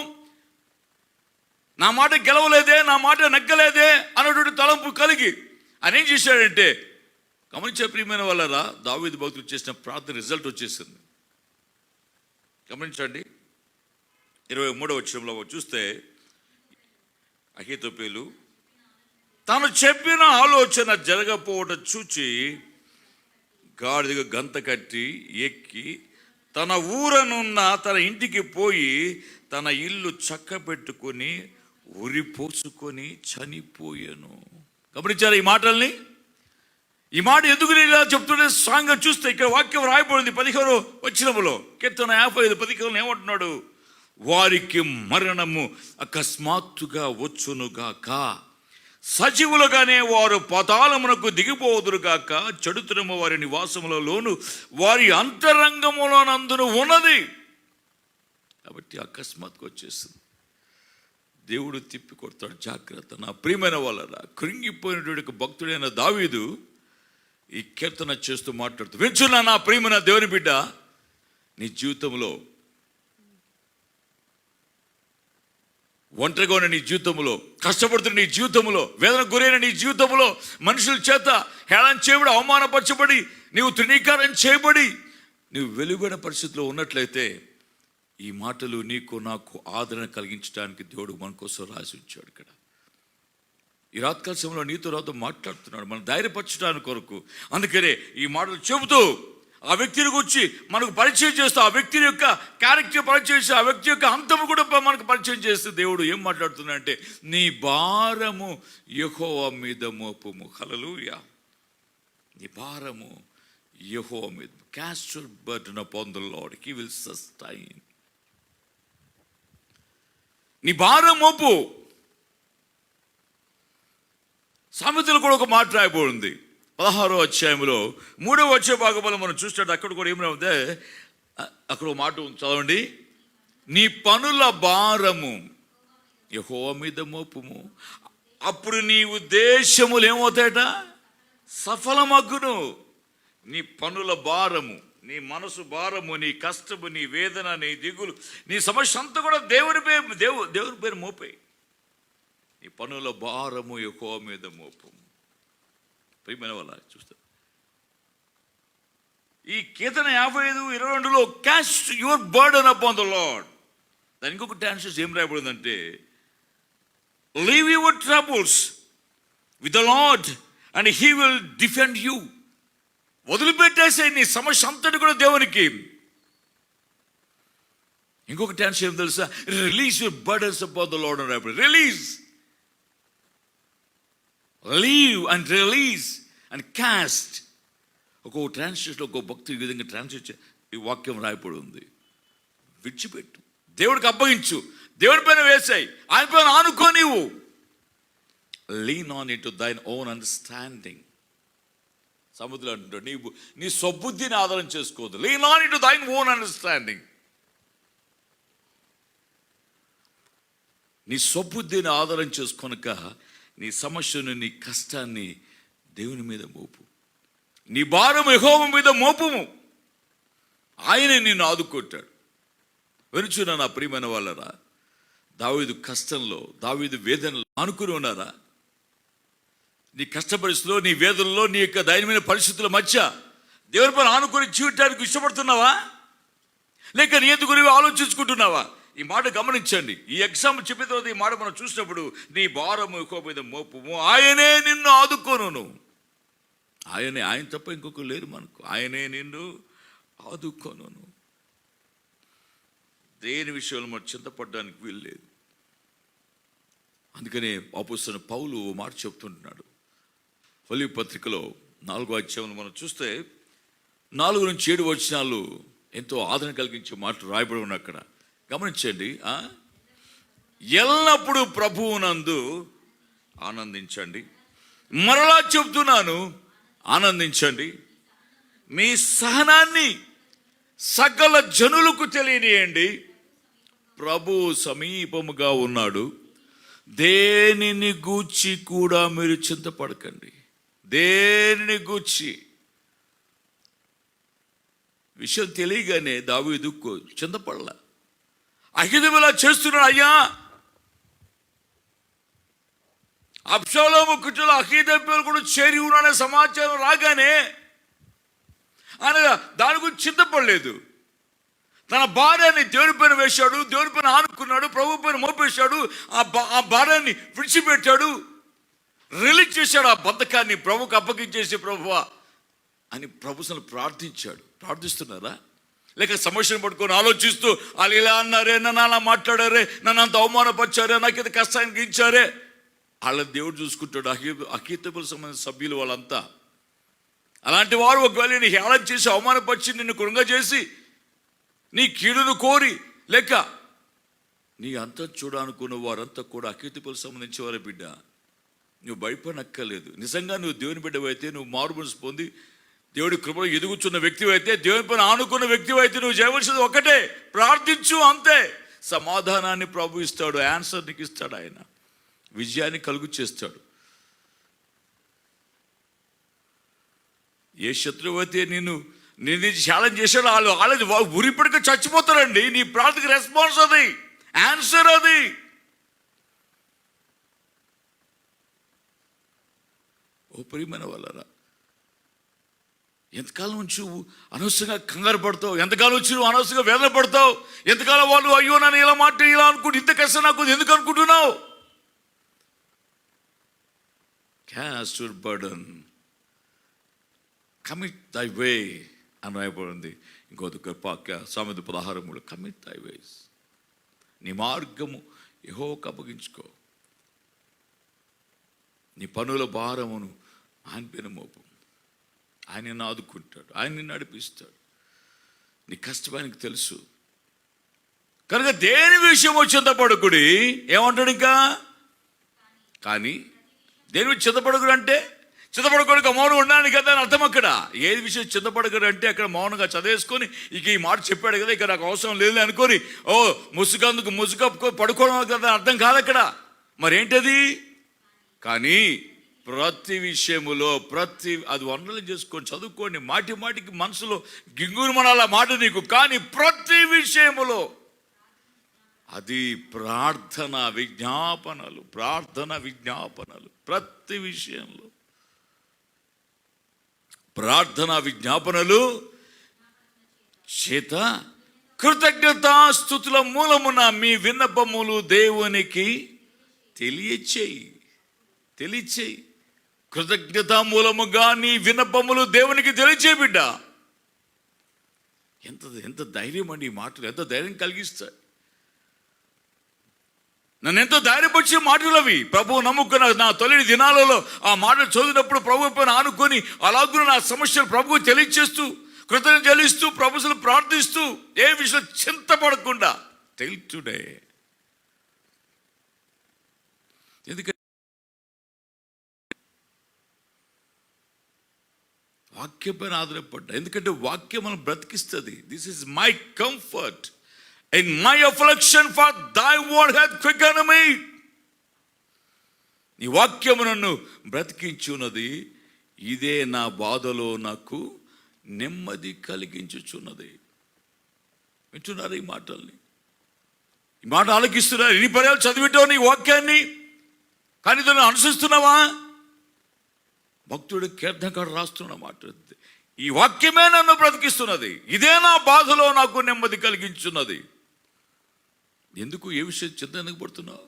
[SPEAKER 2] నా మాట గెలవలేదే, నా మాట నెగ్గలేదే అన్నటువంటి తలంపు కలిగి ఆయన ఏం చేశాడంటే, గమనించే ప్రియమైన వాళ్ళరా, దావీదు భక్తులు చేసిన ప్రార్థన రిజల్ట్ వచ్చేసింది. గమనించండి 23వ వచనంలో చూస్తే, అహీతోపెలు తాను చెప్పిన ఆలోచన జరగకపోవడం చూచి గాడిదకు గంత కట్టి ఎక్కి తన ఊరనున్న తన ఇంటికి పోయి తన ఇల్లు చక్కబెట్టుకొని ఉరిపోసుకొని చనిపోయాను. గమనించారు ఈ మాటల్ని? ఈ మాట ఎందుకు ఇలా చెప్తుంటే సాంగ చూస్తే ఇక్కడ వాక్యం రాయబడింది 15వ వచనములో, కీర్తన 55:15 ఏమంటున్నాడు? వారికి మరణము అకస్మాత్తుగా వచ్చునుగాక, సజీవులుగానే వారు పాతాళమునకు దిగిపోదురుగాక, చెడుతనము వారి నివాసములలోను వారి అంతరంగములోనందును ఉన్నది. కాబట్టి అకస్మాత్తుగా వచ్చేసింది. దేవుడు తిప్పి కొడతాడు. జాగ్రత్త నా ప్రియమైన వాళ్ళరా. కృంగిపోయినటువంటి భక్తుడైన దావీదు ఈ కీర్తన చేస్తూ మాట్లాడుతూ, వింటున్నా నా ప్రియమైన దేవుని బిడ్డ, నీ జీవితంలో ఒంటరిగా ఉన్న నీ జీవితంలో, కష్టపడుతున్న నీ జీవితంలో, వేదన గురైన నీ జీవితంలో, మనుషుల చేత హేళన చేయబడి, అవమానపరచబడి, నీవు తృణీకారం చేయబడి నీవు వెలువైన పరిస్థితిలో ఉన్నట్లయితే ఈ మాటలు నీకు నాకు ఆదరణ కలిగించడానికి దేవుడు మన కోసం రాసి ఉంచాడు. ఇక్కడ ఈ రాత్రికాల సమయంలో నీతో రాతో మాట్లాడుతున్నాడు, మనం ధైర్యపరచడానికి కొరకు. అందుకనే ఈ మాటలు చెబుతూ ఆ వ్యక్తిని గురించి మనకు పరిచయం చేస్తూ, ఆ వ్యక్తి యొక్క క్యారెక్టర్ పరిచయం చేస్తూ, ఆ వ్యక్తి యొక్క అంతము కూడా మనకు పరిచయం చేస్తూ దేవుడు ఏం మాట్లాడుతున్నాడంటే, నీ భారము యెహోవా మీద మోపుము. హల్లెలూయా. నీ భారము యెహోవా మీద. Cast your burden upon the Lord, he will sustain. నీ భారం మోపు. సామెతలు కూడా ఒక మాట రాయబడింది 16వ అధ్యాయంలో 3వ వచ్చే భాగంలో మనం చూస్తే అక్కడ కూడా ఏమైనా అక్కడ ఒక మాట చదవండి. నీ పనుల భారము యెహోవా మీద మోపుము, అప్పుడు నీ ఉద్దేశములు ఏమవుతాయట? సఫలమగును. నీ పనుల భారము, నీ మనసు భారము, నీ కష్టము, నీ వేదన, నీ దిగులు, నీ సమస్య అంతా కూడా దేవుని పేరు మోపాయి. నీ పనుల భారము యెహోవా మీద మోపము. ప్రియమైన వాళ్ళ చూస్తారు ఈ కీర్తన 55:22లో cast your burden upon the Lord. దాని ఇంకొక ట్రాన్స్లేషన్ ఏం రాయబడిందంటే, leave your troubles with the Lord and he will defend you. వదిలిపెట్టేసే నీ సమస్య అంతటి కూడా దేవునికి. ఇంకొక ట్రాన్స్లేషన్ తెలుసా? Release your burdens upon the Lord అని రాయబడింది. Release, leave and release and cast. ఒక్కొక్క ట్రాన్స్లేషన్లో ఒక్కొక్క భక్తి ఈ విధంగా ట్రాన్స్లేట్ ఈ వాక్యం రాయబడి ఉంది. విడిచిపెట్టు, దేవుడికి అప్పగించు, దేవుడి పైన వేసాయి, ఆయన పైన ఆనుకో. నీవు lean on in to దైన్ own understanding. సముద్రం అంటుంటాడు, నీవు నీ స్వబుద్ధిని ఆధారం చేసుకోవద్దు. Lean on in to దైన్ own understanding. నీ స్వబుద్ధిని ఆధారం చేసుకొనక నీ సమస్యను, నీ కష్టాన్ని దేవుని మీద మోపు. నీ భారం యెహోవా మీద మోపుము, ఆయన నిన్ను ఆదుకుంటాడు. వినుచున్న నా ప్రియమైన వాళ్ళరా, దావీదు కష్టంలో, దావీదు వేదనలో ఆనుకుని ఉన్నారా? నీ కష్ట పరిస్థితుల్లో, నీ వేదనలో, నీ యొక్క దైనమైన పరిస్థితుల మధ్య దేవుని పైన ఆనుకుని జీవితానికి ఇష్టపడుతున్నావా? లేక నీ ఎందుకు నీవు ఆలోచించుకుంటున్నావా? ఈ మాట గమనించండి. ఈ ఎగ్జామ్ చెప్పిన తర్వాత ఈ మాట మనం చూసినప్పుడు, నీ భారము ఎక్కువ మీద మోపము, ఆయనే నిన్ను ఆదుకోను. ఆయన తప్ప ఇంకొకరు లేరు మనకు. ఆయనే నిన్ను ఆదుకోను. దేని విషయంలో మనం చింతపడడానికి వీలు లేదు. అందుకనే అపోస్తలుడైన పౌలు ఓ మాట చెప్తుంటున్నాడు. ఫిలిప్పీ పత్రికలో 4వ అధ్యాయంలో మనం చూస్తే 4 నుంచి 7 వచనాలు ఎంతో ఆదరణ కలిగించే మాటలు రాయబడి ఉన్నాయి అక్కడ. గమనించండి. ఎల్లప్పుడూ ప్రభువునందు ఆనందించండి. మరలా చెప్తున్నాను, ఆనందించండి. మీ సహనాన్ని సకల జనులకు తెలియనియండి. ప్రభు సమీపముగా ఉన్నాడు. దేనిని గూర్చి కూడా మీరు చింతపడకండి. దేనిని గూర్చి విషయం తెలియగానే దావీదు చింతపడలా. అహితోఫెలు చేస్తున్నాడు. అయ్యా, అబ్షాలోము కుటుంబంలో అహితోఫెలు కూడా చేరి ఉన్నాడనే సమాచారం రాగానే ఆయన దాని గురించి చింతపడలేదు. తన భార్యని దేవుని పైన వేశాడు, దేవుని పైన ఆనుకున్నాడు, ప్రభు పైన మోపేశాడు. ఆ భార్యని విడిచిపెట్టాడు, రిలీజ్ చేశాడు. ఆ బద్ధకాన్ని ప్రభుకు అప్పగించేసి, ప్రభువా అని ప్రభుత్వం ప్రార్థించాడు. ప్రార్థిస్తున్నారా? లేక సమస్యను పట్టుకొని ఆలోచిస్తూ వాళ్ళు ఇలా అన్నారే, నన్ను అలా మాట్లాడారే, నన్ను అంత అవమానపరిచారే, నాకు ఇది కష్టానికి ఇచ్చారే, వాళ్ళ దేవుడు చూసుకుంటాడు. అహితోఫెలు సంబంధించిన సభ్యులు వాళ్ళంతా అలాంటి వారు ఒకవేళ నీ హేళన చేసి, అవమానపరిచి, నిన్ను కృంగజేసి, నీ కీడును కోరి, లేక నీ అంతా చూడాలనుకున్న వారంతా కూడా అహితోఫెలు సంబంధించి వారే. బిడ్డ, నువ్వు భయపడనక్కర్లేదు. నిజంగా నువ్వు దేవుని బిడ్డవైతే, నువ్వు మారుమనసు పొంది దేవుడి కృపలో ఎదుగుచున్న వ్యక్తివి అయితే, దేవుని పైన ఆనుకున్న వ్యక్తివి అయితే, నువ్వు చేయవలసింది ఒకటే, ప్రార్థించు, అంతే. సమాధానాన్ని ప్రభు ఇస్తాడు, ఆన్సర్ నీకు ఇస్తాడు. ఆయన విజయాన్ని కలుగు చేస్తాడు. ఏ శత్రువు అయితే నేను ఛాలెంజ్ చేశాడు, వాళ్ళు ఉరిపడిక చచ్చిపోతారండి. నీ ప్రార్థనకి రెస్పాన్స్ అది, ఆన్సర్ అది. ఓ ప్రియమైన వాళ్ళరా, ఎంతకాలం నుంచి అనవసరంగా కంగారు పడతావు? ఎంతకాలం వచ్చి నువ్వు అనవసరంగా వేదన పడతావు? ఎంతకాలం వాళ్ళు అయ్యో నన్ను ఇలా మాట ఇలా అనుకుంటు, ఇంత కష్టం నాకు ఎందుకు అనుకుంటున్నావు? Cast your burden, commit thy way అని రాయబడింది. ఇంకొక సామెత 16:3, commit thy ways. నీ మార్గము యెహోవాకు అప్పగించుకో. నీ పనుల భారమును ఆయన పైన మోపు. ఆయన నిన్ను ఆదుకుంటాడు, ఆయన నిన్ను నడిపిస్తాడు. నీ కష్టం ఆయనకు తెలుసు కనుక దేని విషయం చింతపడకుడి. ఏమంటాడు ఇంకా? కానీ దేని విషయం చింతపడకుడు అంటే, చింతపడకుండా మౌనం ఉండాలి కదా అని అర్థం. అక్కడ ఏది విషయం చింతపడకడు అంటే, అక్కడ మౌనంగా చదివేసుకొని ఇక ఈ మాట చెప్పాడు కదా, ఇక నాకు అవసరం లేదు అనుకొని ముసుగు పడుకోవడం కదా అర్థం కాదు అక్కడ. మరేంటది? కానీ ప్రతి విషయములో అది వండలు చేసుకొని చదువుకోండి, మాటికి మనసులో గింగురు మనాల మాట నీకు. కానీ ప్రతి విషయములో అది ప్రార్థన విజ్ఞాపనలు ప్రతి విషయంలో ప్రార్థనా విజ్ఞాపనలు చేత కృతజ్ఞతాస్తుతుల మూలమున మీ విన్నపములు దేవునికి తెలియచేయి. కృతజ్ఞతా మూలముగా నీ విన్నపములు దేవునికి తెలియచేయి. బిడ్డ, ఎంత ధైర్యం అండి ఈ మాటలు, ఎంత ధైర్యం కలిగిస్తాయి. నన్ను ఎంతో ధైర్యపరిచే మాటలు అవి. ప్రభువు నమ్ముకున్న నా తొలి దినాలలో ఆ మాటలు చదివినప్పుడు ప్రభు పైన ఆనుకొని అలాగే నా సమస్యలు ప్రభువు తెలియచేస్తూ, కృతజ్ఞత చెల్లిస్తూ, ప్రభువును ప్రార్థిస్తూ, ఏ విషయం చింతపడకుండా టుడే. ఎందుకంటే వాక్యం పైన ఆధారపడ్డా. ఎందుకంటే వాక్యం మనం బ్రతికిస్తుంది. This is my comfort. In my affliction, for thy word hath quickened me. నీ వాక్యము నన్ను బ్రతికించున్నది, ఇదే నా బాధలో నాకు నెమ్మది కలిగించుచున్నది. వింటున్నారు ఈ మాటల్ని? ఈ మాట ఆలకిస్తున్నా. ఎన్ని పర్యాలు చదివిటావు నీ వాక్యాన్ని, కానీ దాన్ని అనుసరిస్తున్నావా? భక్తుడు కీర్తనకాడు రాస్తున్న మాట, ఈ వాక్యమే నన్ను బ్రతికిస్తున్నది, ఇదే నా బాధలో నాకు నెమ్మది కలిగించున్నది. ఎందుకు, ఏ విషయం చింత ఎందుకు పడుతున్నావు?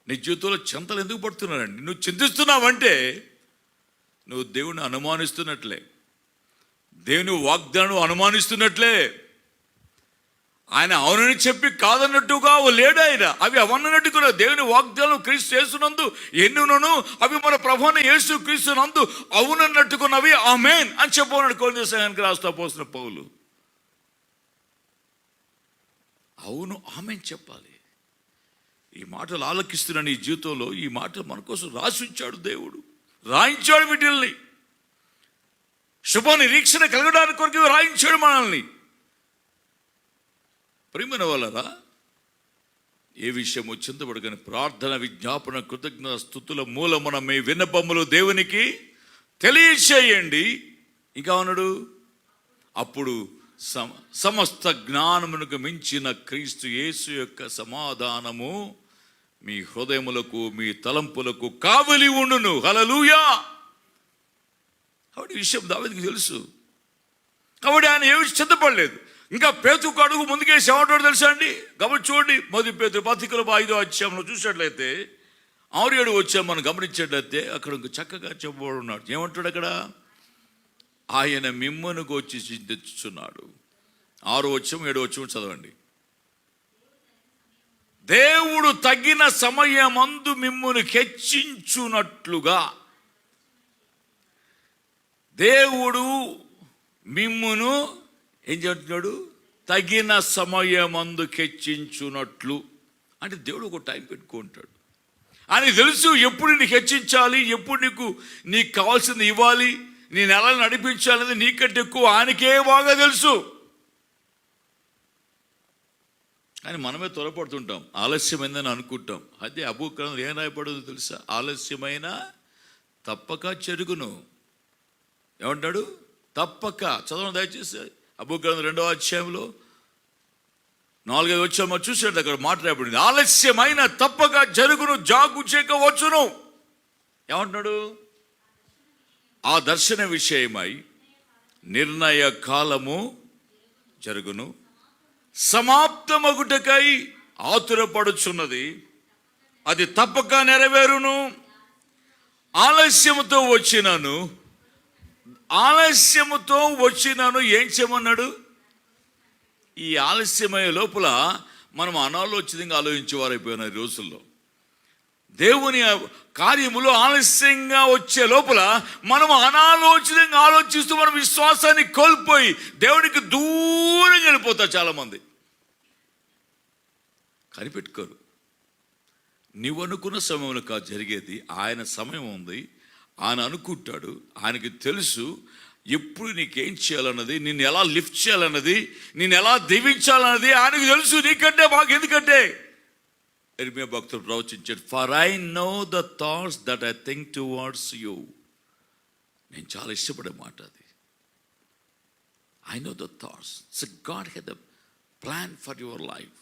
[SPEAKER 2] నీ జీవితంలో చింతలు ఎందుకు పడుతున్నానండి? నువ్వు చింతిస్తున్నావంటే నువ్వు దేవుని అనుమానిస్తున్నట్లే, దేవుని వాగ్దానం అనుమానిస్తున్నట్లే. ఆయన అవునని చెప్పి కాదన్నట్టుగా లేడు ఆయన. అవి అవన్నట్టుగా దేవుని వాగ్దానం క్రీస్తు యేసునందు ఎన్నునను అవి మన ప్రభువైన యేసు క్రీస్తునందు అవునన్నట్టుకున్నవి ఆమేన్ అని చెప్పన్నాడు కొరింథీ సంఘానికి రాస్తూ అపోస్తలుడైన పౌలు. అవును, ఆమేన్ చెప్పాలి. ఈ మాటలు ఆలకిస్తున్న నీ జీవితంలో ఈ మాటలు మన కోసం రాసి ఉంచాడు దేవుడు, రాయించాడు. వీటిల్ని శుభ నిరీక్షణ కలగడానికి కొరకు రాయించాడు మనల్ని. ప్రియమైన వాళ్ళరా, ఏ విషయము చింతపడగానే ప్రార్థన, విజ్ఞాపన, కృతజ్ఞత స్తుతుల మూలమున మీ విన్నపములు దేవునికి తెలియచేయండి. ఇంకా అన్నాడు, అప్పుడు సమస్త జ్ఞానమునకు మించిన క్రీస్తు యేసు యొక్క సమాధానము మీ హృదయములకు, మీ తలంపులకు కావలి ఉండును. హల్లెలూయా. కాబట్టి ఈ విషయం దావీదుకు తెలుసు. కాబట్టి ఆయన ఏ విషయం చింతపడలేదు. ఇంకా పేతుకు అడుగు ముందుకేసి ఏమంటాడు తెలుసా అండి? కాబట్టి చూడండి, మొదటి పేతురు పత్రికలో 5వ అధ్యాయంలో చూసినట్లయితే 6-7 వచ్చాం మనం గమనించేట్లయితే అక్కడ చక్కగా చెప్పబడి ఉన్నాడు. ఏమంటాడు అక్కడ? ఆయన మిమ్మను గూర్చి చింతించుచున్నాడు. 6వ అధ్యాయం 7వ అధ్యాయం చదవండి. దేవుడు తగిన సమయమందు మిమ్మును హెచ్చించునట్లుగా, దేవుడు మిమ్మును ఏం చెప్తున్నాడు? తగిన సమయమందు హెచ్చించునట్లు. అంటే దేవుడు ఒక టైం పెట్టుకుంటాడు. అని తెలుసు ఎప్పుడు నీకు హెచ్చించాలి, ఎప్పుడు నీకు కావాల్సింది ఇవ్వాలి, నేను ఎలా నడిపించాలనేది నీకంటే ఎక్కువ ఆయనకే బాగా తెలుసు. కానీ మనమే త్వరపడుతుంటాం, ఆలస్యమైందని అనుకుంటాం. అదే అబూబకర్ ఏం రాయబడదు తెలుసా? ఆలస్యమైన తప్పక చెరుగును. ఏమంటాడు? తప్పక. చదవండి దయచేసి. అబూబకర్ 2వ అధ్యాయంలో 4-5 వచ్చామో చూసాడు, అక్కడ మాట్లాడబడింది. ఆలస్యమైన తప్పక జరుగును, జాగు చేయక వచ్చును. ఏమంటున్నాడు? ఆ దర్శన విషయమై నిర్ణయ కాలము జరుగును, సమాప్తమగుటకై ఆతురపడుచున్నది, అది తప్పక నెరవేరును. ఆలస్యముతో వచ్చినాను ఏం చేయమన్నాడు? ఈ ఆలస్యమయ్యే లోపల మనం అనాలోచితంగా ఆలోచించేవారైపోయిన ఈ రోజుల్లో. దేవుని కార్యములు ఆలస్యంగా వచ్చే లోపల మనం అనాలోచితంగా ఆలోచిస్తూ మన విశ్వాసాన్ని కోల్పోయి దేవునికి దూరంగా వెళ్ళిపోతారు చాలామంది. కనిపెట్టుకోరు. నువ్వు అనుకున్న సమయంలో కాదు జరిగేది, ఆయన సమయం ఉంది. ఆయన అనుకుంటాడు, ఆయనకి తెలుసు ఎప్పుడు నీకేం చేయాలన్నది, నిన్ను ఎలా లిఫ్ట్ చేయాలన్నది, నిన్ను ఎలా దీవించాలన్నది ఆయనకు తెలుసు, నీకంటే మాకు. ఎందుకంటే యెర్మీయా భక్తుడు ప్రవచించాడు, for I know the thoughts that I think towards you. నేను చాలా ఇష్టపడే మాట అది. I know the thoughts. So God had a plan for your life.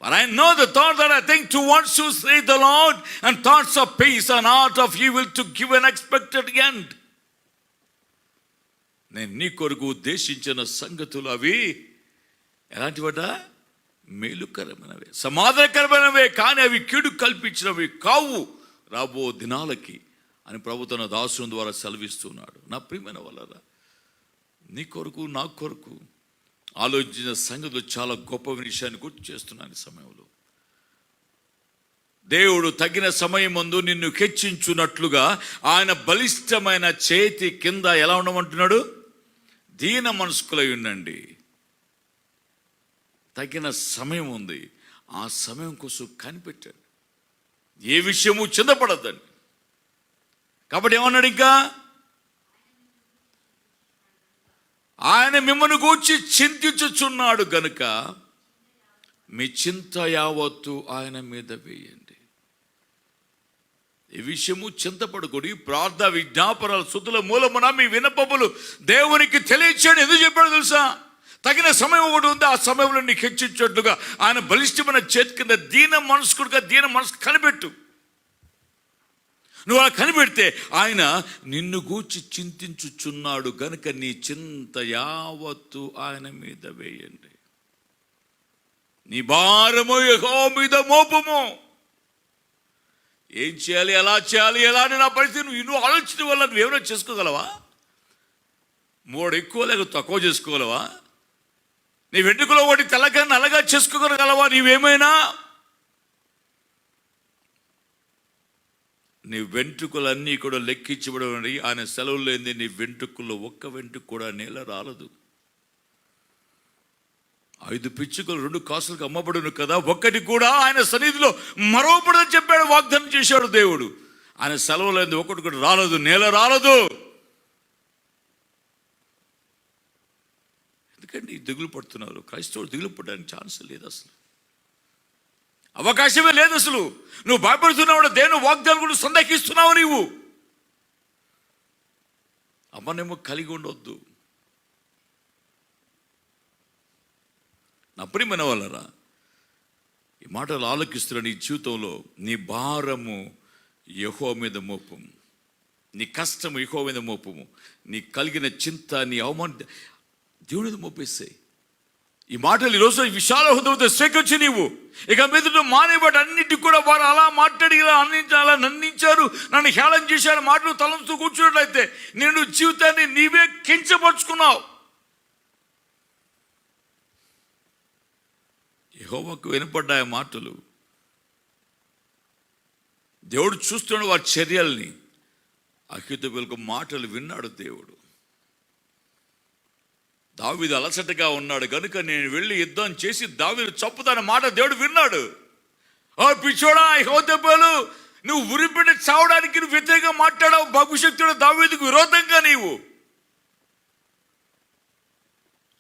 [SPEAKER 2] For I know the thought that I think towards you, saith the Lord, and thoughts of peace and not of evil, to give an expected end. నేను నీ కొరకు ఉద్దేశించిన సంగతులు అవి ఎలాంటివట? మేలుకరమైనవే, సమాధానకరమైనవే, కానీ అవి కీడు కల్పించినవి కావు రాబో దినాలకి అని ప్రభు తన దాసుని ద్వారా సెలవిస్తున్నాడు. నా ప్రియమైన వాళ్ళరా, నీ కొరకు నా కొరకు ఆలోచించిన సంగతులు చాలా గొప్ప విషయాన్ని గుర్తు చేస్తున్నాను. ఈ సమయంలో దేవుడు తగిన సమయమందు నిన్ను హెచ్చించున్నట్లుగా ఆయన బలిష్టమైన చేతి కింద ఎలా ఉండమంటున్నాడు? దీన మనస్కులై ఉండండి. తగిన సమయం ఉంది, ఆ సమయం కోసం కనిపెట్టాడు. ఏ విషయము చిందపడద్దండి. కాబట్టి ఏమన్నాడు? ఇంకా ఆయన మిమ్మల్ని గూర్చి చింతించుచున్నాడు గనుక మీ చింత యావత్తు ఆయన మీద వేయండి. ఈ విషయము చింతపడకూడి ప్రార్థన, విజ్ఞాపనల స్తుతుల మూలమున మీ విన్నపములు దేవునికి తెలియచేయండి. ఎందుకు చెప్పాడు తెలుసా? తగిన సమయం ఒకటి ఉంది, ఆ సమయంలో నీకు హెచ్చించేట్లుగా ఆయన బలిష్టమైన చేతి కింద దీన మనసు కనిపెట్టు. నువ్వు అలా కనిపెడితే ఆయన నిన్ను గూర్చి చింతించుచున్నాడు గనుక నీ చింత యావత్తు ఆయన మీద వేయండి. నీ భారము యెహోవా మీద మోపము. ఏం చేయాలి, ఎలా చేయాలి, ఎలా అని నా పరిస్థితి నువ్వు ఆలోచన వల్ల నువ్వేమైనా చేసుకోగలవా? మూడు ఎక్కువ లేక తక్కువ చేసుకోగలవా? నీ వెంట్రుకలో ఒకటి తెల్లగా నల్లగా చేసుకోగలగలవా? నీవేమైనా నీ వెంట్రుకలన్నీ కూడా లెక్కించబడి ఆయన సెలవు లేని నీ వెంట్రుకల్లో ఒక్క వెంట్రుక కూడా నేల రాలదు. 5 పిచ్చుకలు 2 కాసులకు అమ్మబడును కదా, ఒక్కటి కూడా ఆయన సన్నిధిలో మరవబడదని చెప్పాడు, వాగ్దానం చేశాడు దేవుడు. ఆయన సెలవు లేని ఒకటి కూడా రాలదు, నేల రాలదు. ఎందుకంటే దిగులు పడుతున్నారు. క్రైస్తవుడు దిగులు పడడానికి ఛాన్స్ లేదు, అసలు అవకాశమే లేదు. అసలు నువ్వు భయపడుతున్నావు, దేవుని వాగ్దానం కూడా సందేహిస్తున్నావు. నీవు అమ్మనేమో కలిగి ఉండొద్దు. నా ప్రియమైన వాళ్ళరా, ఈ మాటలు ఆలోకిస్తున్న నీ జీవితంలో నీ భారము యెహోవా మీద మోపము, నీ కష్టము యెహోవా మీద మోపము, నీ కలిగిన చింత, నీ అవమానం దేవుని మీద మోపేస్తాయి. ఈ మాటలు ఈరోజు విశాల హృదయంతో స్వీకరించి నీవు ఇక మీద మానేవాడు అన్నిటికి కూడా వారు అలా మాట్లాడి అలా నన్నించారు, నన్ను హేళన చేశారు మాటలు తలంతో కూర్చున్నట్లయితే నేను జీవితాన్ని నీవే కించపరుచుకున్నావు. యెహోవాకు వినపడ్డాయి మాటలు. దేవుడు చూస్తున్నాడు వారి చర్యల్ని. అహీతోపెలకు మాటలు విన్నాడు దేవుడు. దావీదు అలసటగా ఉన్నాడు కనుక నేను వెళ్ళి యుద్ధం చేసి దావీదు చంపుతాన మాట దేవుడు విన్నాడు. ఓ పిచ్చోడా అహీతోపెలు, నువ్వు ఉరిపెట్టి చావడానికి నువ్వు వ్యతిరేకంగా మాట్లాడావు. భవిష్యత్తులో దావీదుకు విరోధంగా నీవు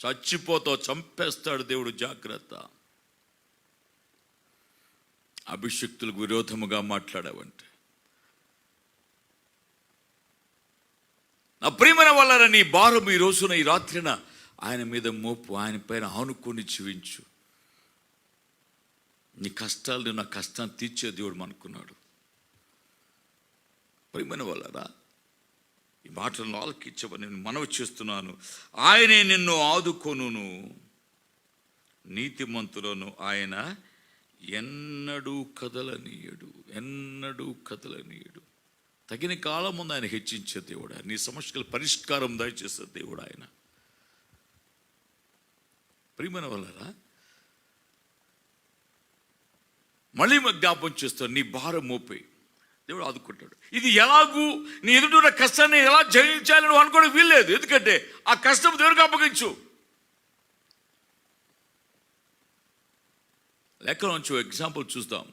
[SPEAKER 2] చచ్చిపోతావు, చంపేస్తాడు దేవుడు, జాగ్రత్త. అభిషక్తులకు విరోధముగా మాట్లాడావంటే నా ప్రియమైన వాళ్ళ నీ భారం ఈ రోజున ఈ రాత్రిన ఆయన మీద మోపు, ఆయన పైన ఆనుకొని జీవించు. నీ కష్టాలు నా కష్టాన్ని తీర్చే దేవుడు అనుకున్నాడు. ప్రియమైన వాళ్ళరా, ఈ మాటలను ఆలకించమని నేను మనవి చేస్తున్నాను. ఆయనే నిన్ను ఆదుకొనును, నీతిమంతులను ఆయన ఎన్నడూ కదలనీయడు, ఎన్నడూ కదలనీయడు. తగిన కాలం ముందు ఆయన హెచ్చించే దేవుడు, నీ సమస్యల పరిష్కారం దయచేసే దేవుడు ఆయన. ప్రియమైన వాళ్ళరా, మళ్ళీ జ్ఞాపం చేస్తాడు, నీ భారం మోపే దేవుడు ఆదుకుంటాడు. ఇది ఎలాగూ నీ ఎదుట కష్టాన్ని ఎలా జయించాలని నువ్వు అనుకోవడం వీల్లేదు. ఎందుకంటే ఆ కష్టం దేవుడికి అప్పగించు. లెక్క నుంచి ఎగ్జాంపుల్ చూద్దాం.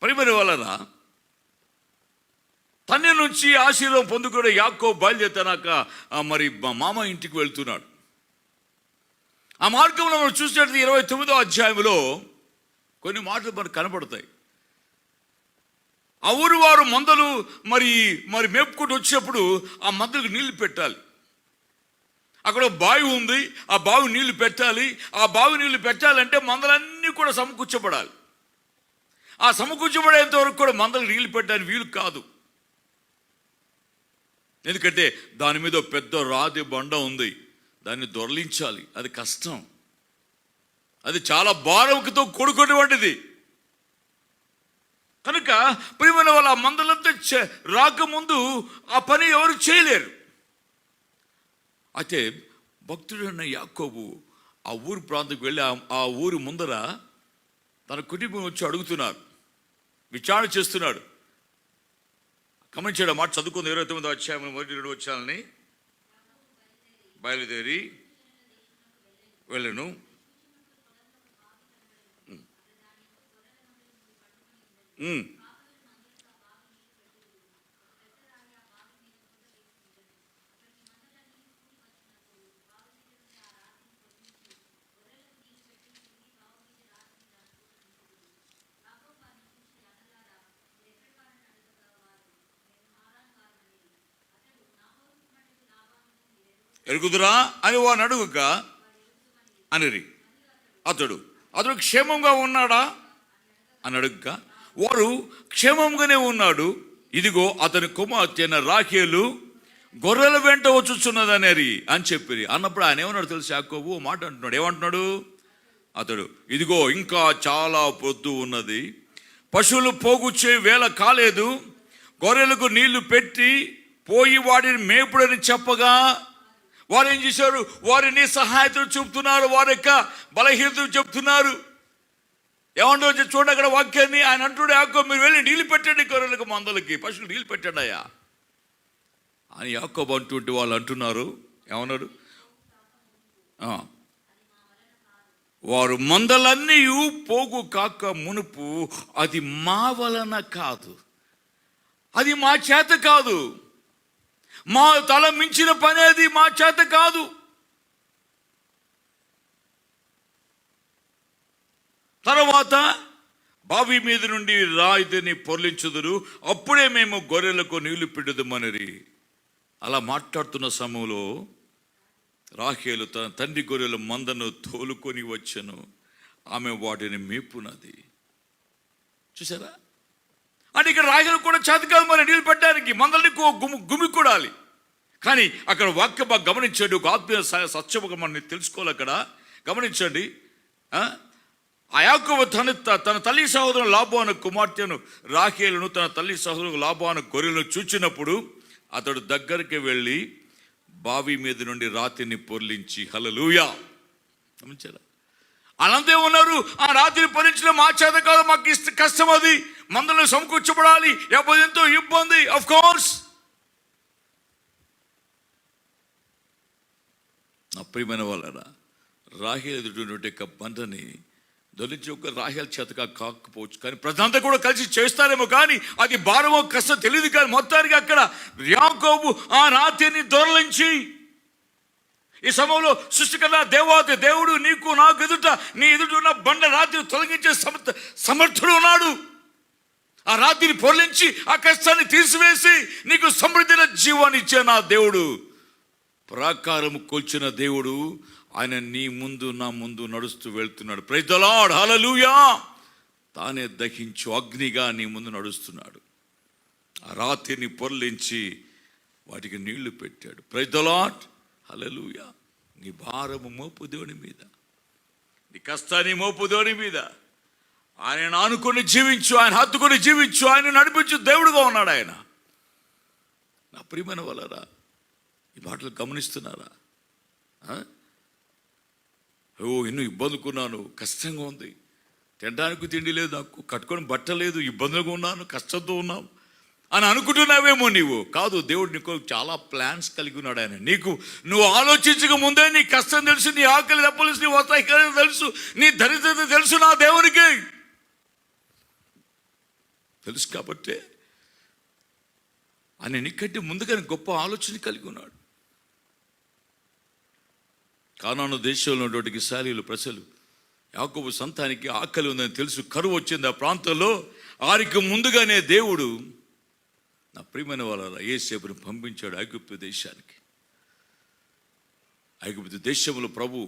[SPEAKER 2] ప్రియమైన వాళ్ళరా, తండ్రి నుంచి ఆశీర్వాదం పొందుకునే యాకోబు బయలుదేరినాక మరి మామ ఇంటికి వెళ్తున్నాడు. ఆ మార్గంలో మనం చూసినట్టు 29వ అధ్యాయంలో కొన్ని మాటలు మనకు కనపడతాయి. ఆ ఊరు వారు మందలు మరి మరి మేపుకుంటూ వచ్చినప్పుడు ఆ మందలకు నీళ్లు పెట్టాలి. అక్కడ బావి ఉంది, ఆ బావి నీళ్లు పెట్టాలి. ఆ బావి నీళ్లు పెట్టాలంటే మందలన్నీ కూడా సమకూర్చబడాలి. ఆ సమకూర్చబడేంత వరకు కూడా మందలకు నీళ్లు పెట్టడానికి వీలు కాదు. ఎందుకంటే దాని మీద పెద్ద రాతి బండ ఉంది, దాన్ని దొరలించాలి. అది కష్టం, అది చాలా భారంతో కూడుకున్నటువంటిది. కనుక ప్రియమైన వాళ్ళ ఆ మందలంతా రాకముందు ఆ పని ఎవరు చేయలేరు. అయితే భక్తుడైన యాకోబు ఆ ఊరు ప్రాంతంకి వెళ్ళి ఆ ఊరి ముందర తన కుటుంబం వచ్చి అడుగుతున్నారు, విచారణ చేస్తున్నాడు. గమనించాడు మాట చదువుకుంది. 29వ అధ్యాయం 1-2 వచనాలని. బయలుదేరి వెళ్ళను, ఎరుగుదురా అని వారిని అడుగుక అనిరి. అతడు క్షేమంగా ఉన్నాడా అని అడుగుక వారు క్షేమంగానే ఉన్నాడు, ఇదిగో అతని కుమార్తె రాహేలు గొర్రెల వెంట వచ్చుచున్నదనేరి అని చెప్పి అన్నప్పుడు ఆయన ఏమన్నాడు తెలుసు? యాకోబు మాట అంటున్నాడు. ఏమంటున్నాడు? అతడు ఇదిగో ఇంకా చాలా పొద్దు ఉన్నది, పశువులు పోగుచ్చే వేళ కాలేదు, గొర్రెలకు నీళ్లు పెట్టి పోయి వాటిని మేపుడని చెప్పగా వారు ఏం చేశారు? వారిని సహాయతను చూపుతున్నారు, వారి యొక్క బలహీనతను చెప్తున్నారు. ఏమంటో చూడండి అక్కడ వాక్యాన్ని. ఆయన అంటున్నాడు, యాకోబు మీరు వెళ్ళి నీళ్ళు పెట్టండి గొర్రెలకు మందలకి, పశువులు నీళ్ళు పెట్టండి అయ్యా అని యాకోబు అంటుంటే వాళ్ళు అంటున్నారు. ఏమన్నారు? వారు మందలన్నీ పోగు కాక మునుపు అది మా వలన కాదు, అది మా చేత కాదు, మా తల మించిన పని, అది మా చేత కాదు. తర్వాత బావి మీద నుండి రాయిని పొర్లించుదురు, అప్పుడే మేము గొర్రెలకు నీళ్లు పెట్టుదమని. అలా మాట్లాడుతున్న సమయంలో రాహేలు తన తండ్రి గొర్రెల మందను తోలుకొని వచ్చను, ఆమె వాటిని మేపునది. చూసారా? అంటే ఇక్కడ రాహేలు కూడా చేత కాదు మరి నీళ్ళు పెట్టడానికి, మందల్ని గుమికూడాలి. కానీ అక్కడ వాక్యం బాగా గమనించండి, ఒక ఆత్మీయ సత్యముగా మనం తెలుసుకోవాలి. అక్కడ గమనించండి, ఆ యాకోబు తన తల్లి సహోదరు లాబాను కుమార్తెను రాహేలును తన తల్లి సహోదరు లాబాను గొర్రెలను చూచినప్పుడు అతడు దగ్గరికి వెళ్ళి బావి మీద నుండి రాతిని పొర్లించి, హల్లెలూయా, గమనించారా? అనంతే ఉన్నారు. ఆ రాతిని పొర్లించడం మా చేత కాదు, మాకు కష్టం, అది మందలను సమకూర్చబడాలి, ఎంతో ఇబ్బంది. ఆఫ్ కోర్స్ నా ప్రియమైన వాళ్ళరా, రాహేలు ఎదుటి యొక్క బండని దొరించి ఒక రాహేలు చేతగా కాకపోవచ్చు, కానీ ప్రజలంతా కూడా కలిసి చేస్తారేమో, కానీ అది భారమో కష్టం తెలియదు. కానీ మొత్తానికి అక్కడ యాకోబు ఆ రాతిని దొరలించి, ఈ సమయంలో సృష్టికర్త దేవాది దేవుడు నీకు నాకు ఎదుట, నీ ఎదుట ఉన్న బండ రాతిని తొలగించే సమర్థుడు ఉన్నాడు. ఆ రాతిని పొర్లించి ఆ కష్టాన్ని తీసివేసి నీకు సమృద్ధిన జీవాన్ని ఇచ్చే నా దేవుడు, ప్రాకారము కొల్చిన దేవుడు, ఆయన నీ ముందు నా ముందు నడుస్తూ వెళ్తున్నాడు. ప్రైజ్ ది లార్డ్, హల్లెలూయా. తానే దహించు అగ్నిగా నీ ముందు నడుస్తున్నాడు. ఆ రాతిని పొర్లించి వాటికి నీళ్లు పెట్టాడు. ప్రైజ్ ది లార్డ్, హల్లెలూయా. నీ భారము మోపు దేవుని మీద, నీ కష్టాన్ని మోపు దేవుని మీద. ఆయన ఆనుకొని జీవించు, ఆయన హత్తుకొని జీవించు, ఆయన నడిపించు దేవుడుగా ఉన్నాడు ఆయన. నా ప్రియమైన వాళ్ళరా, ఈ మాటలు గమనిస్తున్నారా? ఎన్నో ఇబ్బందుకున్నాను, కష్టంగా ఉంది, తినడానికి తిండి లేదు, నాకు కట్టుకొని బట్ట లేదు, ఇబ్బందులుగా ఉన్నాను, కష్టంతో ఉన్నావు అని అనుకుంటున్నావేమో నీవు. కాదు, దేవుడు నీకు చాలా ప్లాన్స్ కలిగి ఉన్నాడు. ఆయన నువ్వు ఆలోచించక ముందే నీ కష్టం తెలుసు, నీ ఆకలి తప్పలు, నీ వస్తాయి తెలుసు, నీ దరిద్రత తెలుసు నా దేవునికి తెలుసు. కాబట్టి ఆయన నీకంటే ముందుగానే గొప్ప ఆలోచన కలిగి ఉన్నాడు. కానాను దేశంలో ఉన్నటువంటి ఇశ్రాయేలు ప్రజలు, యాకోబు సంతానికి ఆకలి ఉందని తెలుసు, కరువు వచ్చింది ఆ ప్రాంతంలో. వారికి ముందుగానే దేవుడు నా ప్రియమైన వాళ్ళ యోసేపుని పంపించాడు ఐగుప్తు దేశానికి. ఐగుప్తు దేశంలో ప్రభు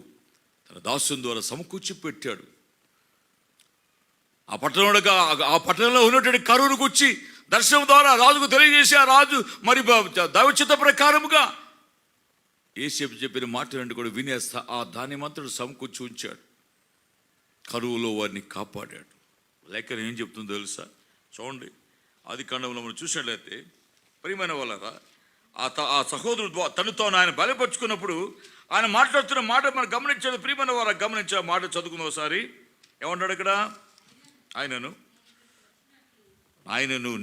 [SPEAKER 2] తన దాసుని ద్వారా సమకూర్చి పెట్టాడు. ఆ పట్టణంలో ఉన్నటువంటి కరువును గుర్చి దర్శనం ద్వారా రాజుకు తెలియజేసి, ఆ రాజు మరి దైవచిత్త ప్రకారముగా యోసేపు చెప్పిన మాటలను కూడా వినేస్తా ఆ ధాన్యమంతుడు సమకూర్చి ఉంచాడు. కరువులో వారిని కాపాడాడు. లేఖనం ఏం చెప్తుందో తెలుసా? చూడండి, ఆది కాండంలో మనం చూసినట్లయితే, ప్రియమైన వాళ్ళరా, ఆ సహోదరుడు తనతో ఆయన బలపరుచుకున్నప్పుడు ఆయన మాట్లాడుతున్న మాట మనం గమనించాడు. ప్రియమైన వాళ్ళ గమనించే మాట చదువుకుందాం ఒకసారి. ఏమన్నాడు అక్కడ? ఆయనను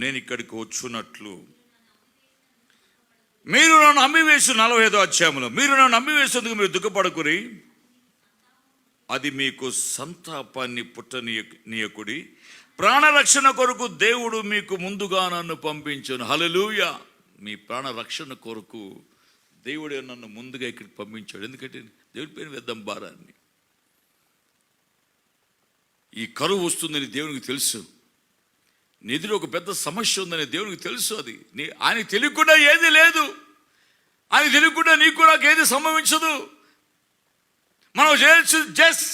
[SPEAKER 2] నేను ఇక్కడికి వచ్చున్నట్లు మీరు నన్ను అమ్మివేసు, 45వ అధ్యాయంలో, మీరు నన్ను అమ్మివేసేందుకు మీరు దుఃఖపడకురి, అది మీకు సంతాపాన్ని పుట్టనీయకుడి, ప్రాణరక్షణ కొరకు దేవుడు మీకు ముందుగా నన్ను పంపించాను. హల్లెలూయా. మీ ప్రాణరక్షణ కొరకు దేవుడే నన్ను ముందుగా ఇక్కడికి పంపించాడు. ఎందుకంటే దేవుడి పైన వేద్దాం భారాన్ని. ఈ కరువు వస్తుందని దేవునికి తెలుసు, నిధిలో ఒక పెద్ద సమస్య ఉందని దేవునికి తెలుసు. అది ఆయన తెలియకుండా ఏది లేదు, ఆయన తెలియకుండా వల్ల నీకు నాకు ఏది సంభవించదు. మనం చేయాల్సింది జస్ట్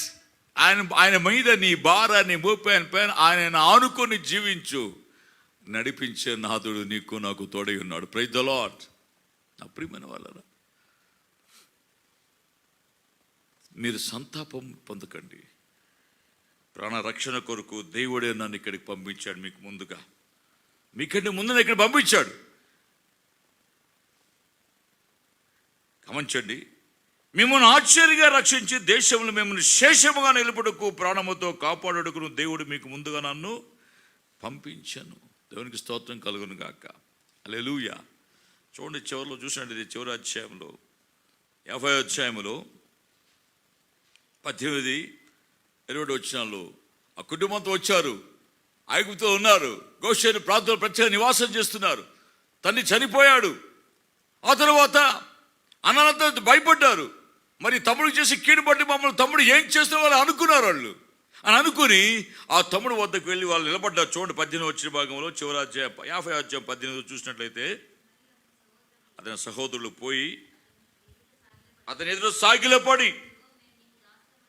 [SPEAKER 2] ఆయన మీద నీ భారాన్ని మోపాను పైన ఆయన ఆనుకొని జీవించు. నడిపించే నాథుడు నీకు నాకు తోడై ఉన్నాడు. Praise the Lord. నా ప్రియమైన వాళ్ళరా, మీరు సంతాపం పొందకండి. ప్రాణ రక్షణ కొరకు దేవుడే నన్ను ఇక్కడికి పంపించాడు. మీకు ముందుగా, మీకంటే ముందు ఇక్కడ పంపించాడు. గమనించండి, మిమ్మల్ని ఆశ్చర్యంగా రక్షించి దేశంలో మిమ్మల్ని శేషముగా నిలబడుకు ప్రాణముతో కాపాడుటకు దేవుడు మీకు ముందుగా నన్ను పంపించాను. దేవునికి స్తోత్రం కలుగును గాక. హల్లెలూయా. చూడండి, చివరిలో చూసినట్టు ఇది చివరి అధ్యాయంలో 50వ అధ్యాయంలో 18-20 వచనాల్లో ఆ కుటుంబంతో వచ్చారు. ఐగుప్తులో ఉన్నారు. గోషేను ప్రాంతంలో ప్రత్యేక నివాసం చేస్తున్నారు. తండ్రి చనిపోయాడు. ఆ తర్వాత అన్నంతా భయపడ్డారు. మరి తమ్ముడు చేసి కీడు పట్టి మమ్మల్ని తమ్ముడు ఏం చేస్తున్న వాళ్ళు అనుకున్నారు. వాళ్ళు అని అనుకుని ఆ తమ్ముడు వద్దకు వెళ్ళి వాళ్ళు నిలబడ్డారు. చూడండి 18 వచ్చిన భాగంలో చివరి అధ్యాయం 50 అధ్యాయం 18 చూసినట్లయితే, అతని సహోదరులు పోయి అతని ఎదురు సాగిలపడి,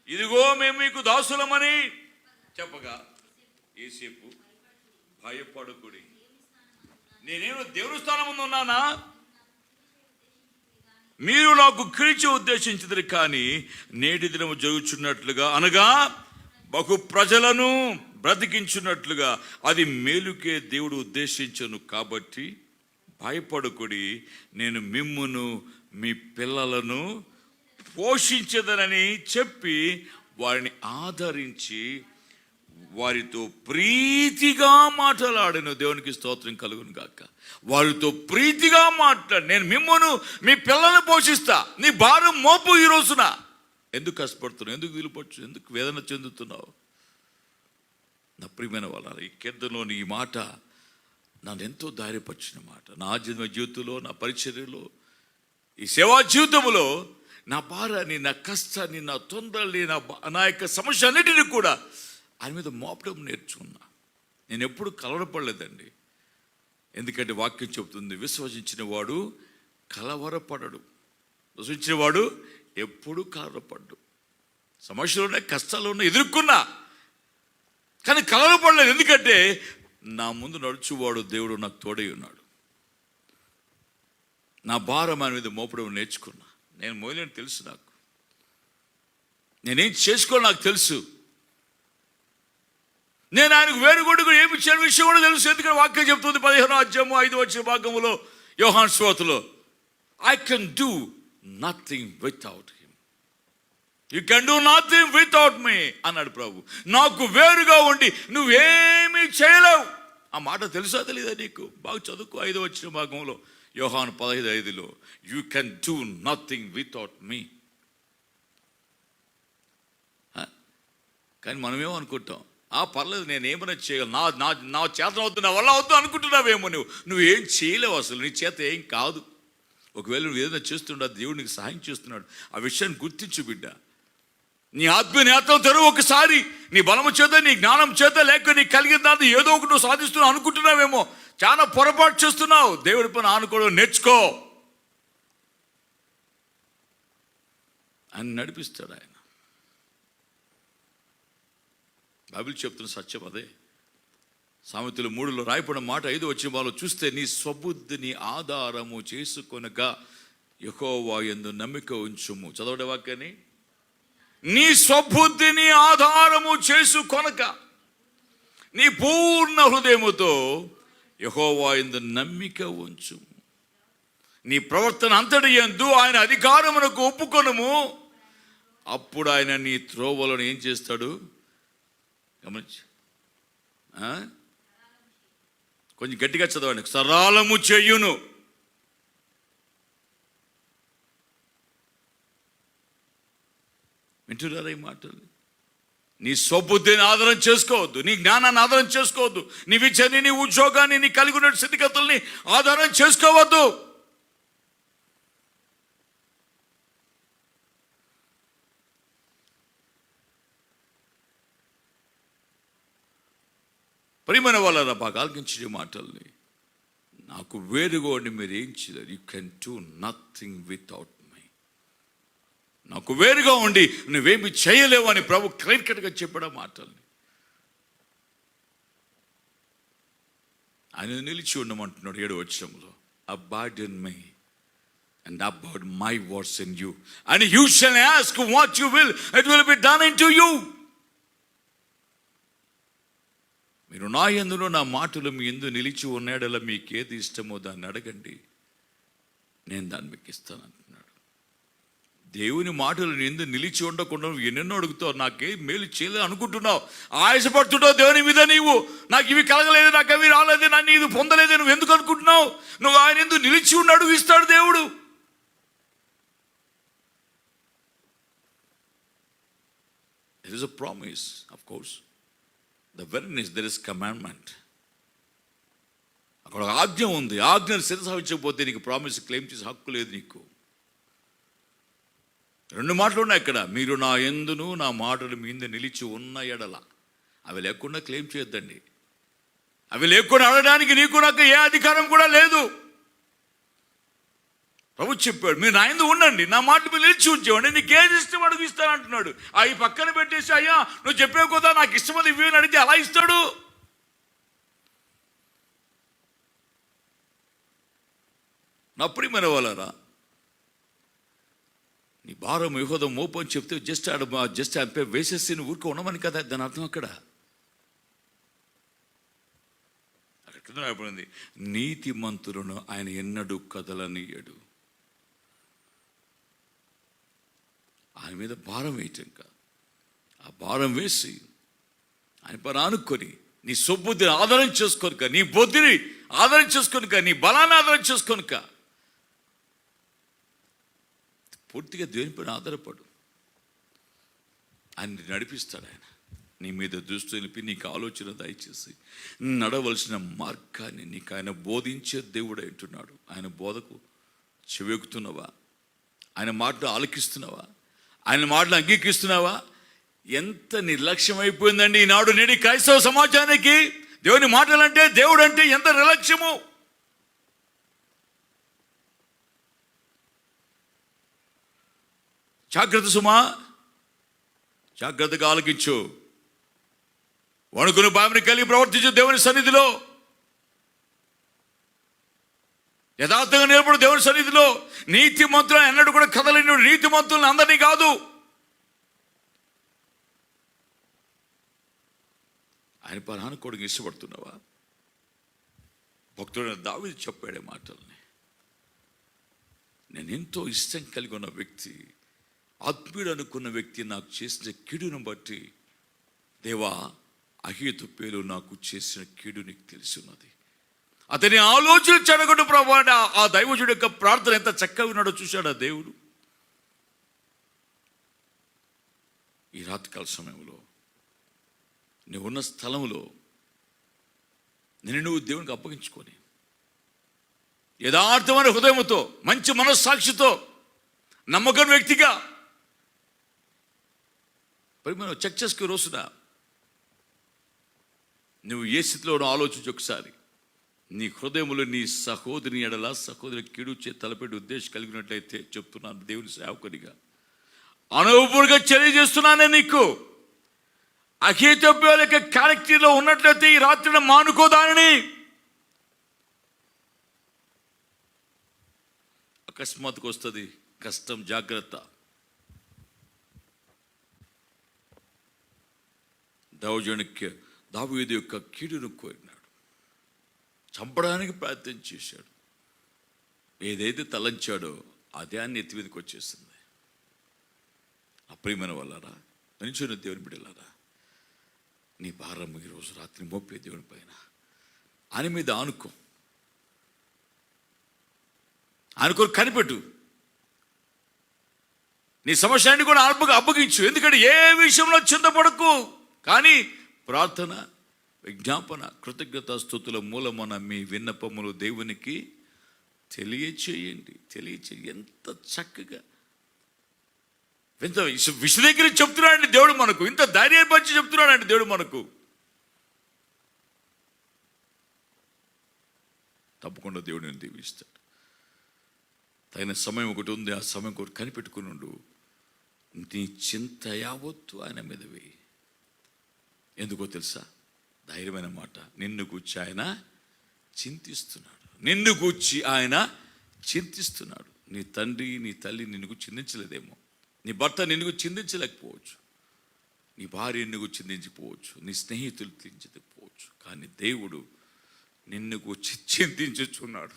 [SPEAKER 2] ఇదిగో మేము మీకు దాసులమని చెప్పగా, యోసేపు భయపడకుడి, నేనేమో దేవుని స్థానం ముందు ఉన్నానా? మీరు నాకు కీర్చి ఉద్దేశించదు, కానీ నేటి దినము జరుగుచున్నట్లుగా అనగా బహు ప్రజలను బ్రతికించున్నట్లుగా అది మేలుకే దేవుడు ఉద్దేశించను. కాబట్టి భయపడకుడి, నేను మిమ్మును మీ పిల్లలను పోషించదనని చెప్పి వారిని ఆదరించి వారితో ప్రీతిగా మాట్లాడాను. దేవునికి స్తోత్రం కలుగును గాక. వారితో ప్రీతిగా మాట్లాడు, నేను మిమ్మును మీ పిల్లలను పోషిస్తా, నీ భారం మోపు. ఈ రోజున ఎందుకు కష్టపడుతున్నావు? ఎందుకు విలుపచ్చు? ఎందుకు వేదన చెందుతున్నావు? నా ప్రియమైన వాళ్ళ, ఈ కీర్తనలోని ఈ మాట నన్ను ఎంతో ధైర్యపరిచిన మాట. నా జీవితంలో, నా పరిచర్యలో, ఈ సేవా జీవితంలో నా భారాన్ని, నా కష్టాన్ని, నా తొందరని, నా యొక్క సమస్య అన్నిటిని కూడా ఆయన మీద మోపడం నేర్చుకున్నా. నేను ఎప్పుడు కలవరపడలేదండి. ఎందుకంటే వాక్యం చెబుతుంది, విశ్వసించిన వాడు కలవరపడడు. విశ్వసించిన వాడు ఎప్పుడు కలవరపడ్డు. సమస్యలు ఉన్నాయి, కష్టాలు ఉన్నాయి, ఎదుర్కొన్నా, కానీ కలవరపడలేదు. ఎందుకంటే నా ముందు నడుచువాడు దేవుడు నాకు తోడై ఉన్నాడు. నా భారం ఆయన మీద మోపడం నేర్చుకున్నా. నేను మోయలేని తెలుసు, నాకు నేనేం చేసుకోవాలి నాకు తెలుసు. నేను ఆయనకు వేరుగొడుగు ఏమి ఇచ్చిన విషయం కూడా తెలుసు. ఎందుకంటే వాక్యం చెప్తుంది 15వ అధ్యాయము 5వ వచ్చిన భాగంలో యోహాను సువార్తలో, I can do nothing without him, you can do nothing without మీ అన్నాడు ప్రభు. నాకు వేరుగా ఉండి నువ్వేమీ చేయలేవు. ఆ మాట తెలుసా తెలీదా నీకు? బాగా చదువుకో. 5వ వచ్చిన భాగంలో యోహాను 15:5లో, you can do nothing without me. కానీ మనమేమనుకుంటాం, పర్లేదు, నేను ఏమైనా చేయగలను, నా చేత అవుతుంది, నా వల్ల అవుతుంది అనుకుంటున్నావేమో. నువ్వేం చేయలేవు, అసలు నీ చేత ఏం కాదు. ఒకవేళ నువ్వు ఏదైనా చేస్తున్నాడు, దేవుడు నీకు సహాయం చేస్తున్నాడు. ఆ విషయాన్ని గుర్తించు బిడ్డ. నీ ఆత్మీయ నేత్రం తెరువు ఒకసారి. నీ బలము చేత, నీ జ్ఞానం చేత, లేక నీ కలిగిన దాన్ని ఏదో ఒకటి నువ్వు సాధిస్తున్నావు అనుకుంటున్నావేమో. చాలా పొరపాటు చేస్తున్నావు. దేవుడి పని ఆనుకోవడం నేర్చుకో. ఆయన నడిపిస్తాడు. ఆయన బైబిల్ చెప్తున్న సత్యం అదే. సామెతలు 3లో రాయబడిన మాట 5వ వచ్చిన వాళ్ళు చూస్తే, నీ స్వబుద్ధిని ఆధారము చేసుకొనగా యెహోవా యందు నమ్మిక ఉంచుము. చదవడే వాక్యాన్ని, నీ స్వబుద్ధిని ఆధారము చేసుకొనక నీ పూర్ణ హృదయముతో యెహోవా యందు నమ్మిక ఉంచుము. నీ ప్రవర్తన అంతటి యందు ఆయన అధికారమునకు ఒప్పుకొనుము. అప్పుడు ఆయన నీ త్రోవలను ఏం చేస్తాడు? గమనించు, కొంచెం గట్టిగా చదవండి. సరళము చెయ్యును. వింటున్నారా ఈ మాటలు? నీ స్వబుద్ధిని ఆధారం చేసుకోవద్దు, నీ జ్ఞానాన్ని ఆధారం చేసుకోవద్దు, నీ విద్యని, నీ ఉద్యోగాన్ని, నీ కలిగి ఉన్న స్థితిగతుల్ని ఆధారం చేసుకోవద్దు. ప్రియమైన వాళ్ళ బాగా ఆలకించే మాటల్ని, నాకు వేరుగా ఉండి మీరు ఏం చేయలేరు. You can do nothing without నాకు వేరుగా ఉండి నువ్వేమి చేయలేవు అని ప్రభు క్లియర్ కట్గా చెప్పాడు ఆ మాటల్ని. ఆయన నిలిచి ఉండమంటున్నాడు 7వ వచనంలో, avoid in me and abide my words in you, and you shall ask what you will, it will be done unto you. మీరు నా యందును నా మాటలు మీ యందు నిలిచి ఉన్నాడలా మీకు ఏది ఇష్టమో దాన్ని అడగండి, నేను దాన్ని మీకు ఇస్తాను అంటున్నాడు. దేవుని మాటలు నీ యందు నిలిచి ఉండకుండా నువ్వు ఎన్నెన్నో అడుగుతావు, నాకేం మేలు చేయలేదు అనుకుంటున్నావు, ఆయాసపడుతుంటావు దేవుని మీద. నీవు నాకు ఇవి కలగలేదు, నాకు అవి రాలేదు, నన్ను ఇది పొందలేదు నువ్వు ఎందుకు అనుకుంటున్నావు? నువ్వు ఆయన యందు నిలిచి ఉన్నాడు, ఇస్తాడు దేవుడు. There is a promise, of course. The wherein there is commandment. అక్కడ ఆజ్ఞ ఉంది, ఆజ్ఞను శిరసావించకపోతే నీకు ప్రామిస్ క్లెయిమ్ చేసే హక్కు లేదు నీకు. 2 మాటలు ఉన్నాయి అక్కడ, మీరు నా యందును నా మాటలు మీ యందు నిలిచి ఉన్న ఎడల. అవి లేకుండా క్లెయిమ్ చేయొద్దండి. అవి లేకుండా అడగడానికి నీకు నాకు ఏ అధికారం కూడా లేదు. ప్రభు చెప్పాడు, మీరు నా యందు ఉండండి, నా మాట మీరు నిలిచి ఉంచేవాడి, నీకు ఏది ఇష్టం అడుగు ఇస్తాను అంటున్నాడు. అవి పక్కన పెట్టేసి అయ్యా నువ్వు చెప్పే కదా నాకు ఇష్టమది ఇవి అని అడిగితే అలా ఇస్తాడు. నా ప్రియమైన వాళ్ళారా, నీ భారం యెహోవా మోపు అని చెప్తే జస్ట్ అంపే వేసేసి నువ్వు ఊరికే ఉండమని కదా దాని అర్థం. అక్కడ రాయబడింది, నీతి మంతులను ఆయన ఎన్నడూ కదలనీయడు. ఆయన మీద భారం వేయటం కాదు, ఆ భారం వేసి ఆయన పని ఆనుకొని నీ సొబ్బుద్ధిని ఆధారం చేసుకోనుక, నీ బుద్ధిని ఆధారం చేసుకోనుక, నీ బలాన్ని ఆధారం చేసుకోనుక, పూర్తిగా దేవుని పైన ఆధారపడు. ఆయన నడిపిస్తాడు. ఆయన నీ మీద దృష్టి నిలిపి నీకు ఆలోచన దయచేసి నడవలసిన మార్గాన్ని నీకు ఆయన బోధించే దేవుడు అంటున్నాడు. ఆయన బోధకు చెవెక్కుతున్నావా? ఆయన మాటలు ఆలకిస్తున్నావా? ఆయన మాటలు అంగీకరిస్తున్నావా? ఎంత నిర్లక్ష్యం అయిపోయిందండి ఈనాడు నేటి క్రైస్తవ సమాజానికి. దేవుని మాటలంటే దేవుడు అంటే ఎంత నిర్లక్ష్యము. జాగ్రత్త సుమా, జాగ్రత్తగా ఆలకించు. వణుకును భయాన్ని కలిగి ప్రవర్తించు దేవుని సన్నిధిలో. యథార్థంగా నిలబడు దేవుని సన్నిధిలో. నీతి మంతులను ఎన్నడూ కూడా కదలని నీతి మంతులను అందరినీ కాదు. ఆయన పరాను కొడుకు ఇష్టపడుతున్నావా? భక్తుడైన దావీదు చెప్పాడే మాటల్ని. నేను ఎంతో ఇష్టం కలిగి ఉన్న వ్యక్తి, ఆత్మీయుడు అనుకున్న వ్యక్తి నాకు చేసిన కీడును బట్టి, దేవా అహీతోపెలు నాకు చేసిన కీడు నీకు తెలిసి ఉన్నది. అతని ఆలోచన చెడగొట్టు ప్రభు. ఆ దైవజుడు యొక్క ప్రార్థన ఎంత చక్కగా ఉన్నాడో చూశాడు ఆ దేవుడు. ఈ రాత్రికాల సమయంలో నువ్వున్న స్థలంలో నువ్వు దేవునికి అప్పగించుకొని యథార్థమైన హృదయంతో, మంచి మనస్సాక్షితో, నమ్మకం వ్యక్తిగా మనం చెక్ చేసుకునే రోజున నువ్వు ఏ స్థితిలో ఆలోచించి ఒకసారి నీ హృదయంలో నీ సహోదరి ఎడల సహోదరి కీడు తలపెట్టి ఉద్దేశం కలిగినట్లయితే చెప్తున్నాను దేవుని సేవకునిగా, అనుభవంగా తెలియజేస్తున్నానే నీకు. అహీతోపెలు యొక్క క్యారెక్టర్లో ఉన్నట్లయితే ఈ రాత్రిని మానుకోదానని. అకస్మాత్తుగా వస్తుంది కష్టం, జాగ్రత్త. దావీదు యొక్క కీడును కోరినాడు, చంపడానికి ప్రయత్నం చేశాడు. ఏదైతే తలంచాడో అదే ఆయన ఎత్తి మీదకి వచ్చేసింది. అప్రియమైన వాళ్ళారా, నిలిచిన దేవుని బిడ్డలారా, నీ భారం ఈరోజు రాత్రి మోపే దేవుని పైన ఆయన మీద ఆనుకొని కనిపెట్టు. నీ సమస్యని కూడా అప్పగించు. ఎందుకంటే ఏ విషయంలో చింతపడకు, కానీ ప్రార్థన, విజ్ఞాపన, కృతజ్ఞత స్తుతుల మూలమున మీ విన్నపములు దేవునికి తెలియచేయండి. ఎంత చక్కగా, ఎంత విశదీకరించి చెప్తున్నాడండి దేవుడు మనకు. ఇంత ధైర్యపరిచి చెప్తున్నాడండి దేవుడు మనకు. తప్పకుండా దేవుడు నేను దీవిస్తాడు. తగిన సమయం ఒకటి ఉంది, ఆ సమయం ఒకటి కనిపెట్టుకుని ఉండు. నీ చింత యావత్తు ఆయన మీద వేయి. ఎందుకో తెలుసా? ధైర్యమైన మాట. నిన్ను గూర్చి ఆయన చింతిస్తున్నాడు. నిన్ను గూర్చి ఆయన చింతిస్తున్నాడు. నీ తండ్రి నీ తల్లి నిన్ను చింతించలేదేమో, నీ భర్త నిన్ను చింతించలేకపోవచ్చు, నీ భార్య నిన్ను చింతించిపోవచ్చు, నీ స్నేహితులు చింతించకపోవచ్చు, కానీ దేవుడు నిన్ను గూర్చి చింతించుచున్నాడు.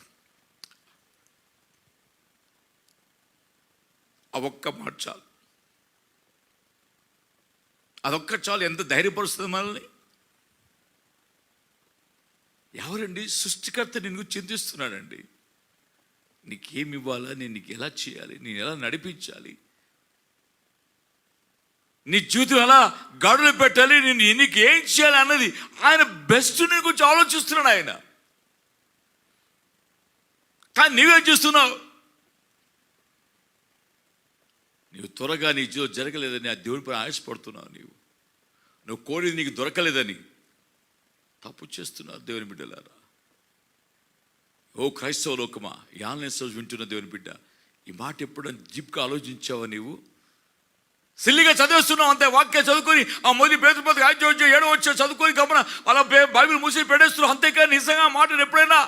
[SPEAKER 2] ఆ ఒక్క మాట చాలు, అదొక్క చాలు. ఎంత ధైర్యపరుస్తుంది మనల్ని. ఎవరండి? సృష్టికర్త నిన్ను చింతిస్తున్నాడండి. నీకేమి ఇవ్వాలా, నేను నీకు ఎలా చేయాలి, నేను ఎలా నడిపించాలి, నీ జీవితం ఎలా గాడులో పెట్టాలి, నేను నీకు ఏం చేయాలి అన్నది ఆయన బెస్ట్ నీ గురించి ఆలోచిస్తున్నాడు ఆయన. కానీ నీవేం చేస్తున్నావు? నీవు త్వరగా నీ జీవితం జరగలేదని ఆ దేవుడిపై ఆశపడుతున్నావు. నువ్వు కోరిది నీకు దొరకలేదని తప్పు చేస్తున్నావు. దేవుని బిడ్డలారా, ఓ క్రైస్తవ లోకమా, ఈ ఆన్లైన్ సర్వీస్ వింటున్న దేవుని బిడ్డ, ఈ మాట ఎప్పుడైనా డీప్గా ఆలోచించావా? నీవు సిల్లిగా చదివేస్తున్నావు అంతే. వాక్యం చదువుకొని ఆ మొదటి పేద 5 వచ్చి చదువుకొని గమన అలా బైబిల్ మూసి పెట్టేస్తున్నావు అంతేకాని నిజంగా మాటను ఎప్పుడైనా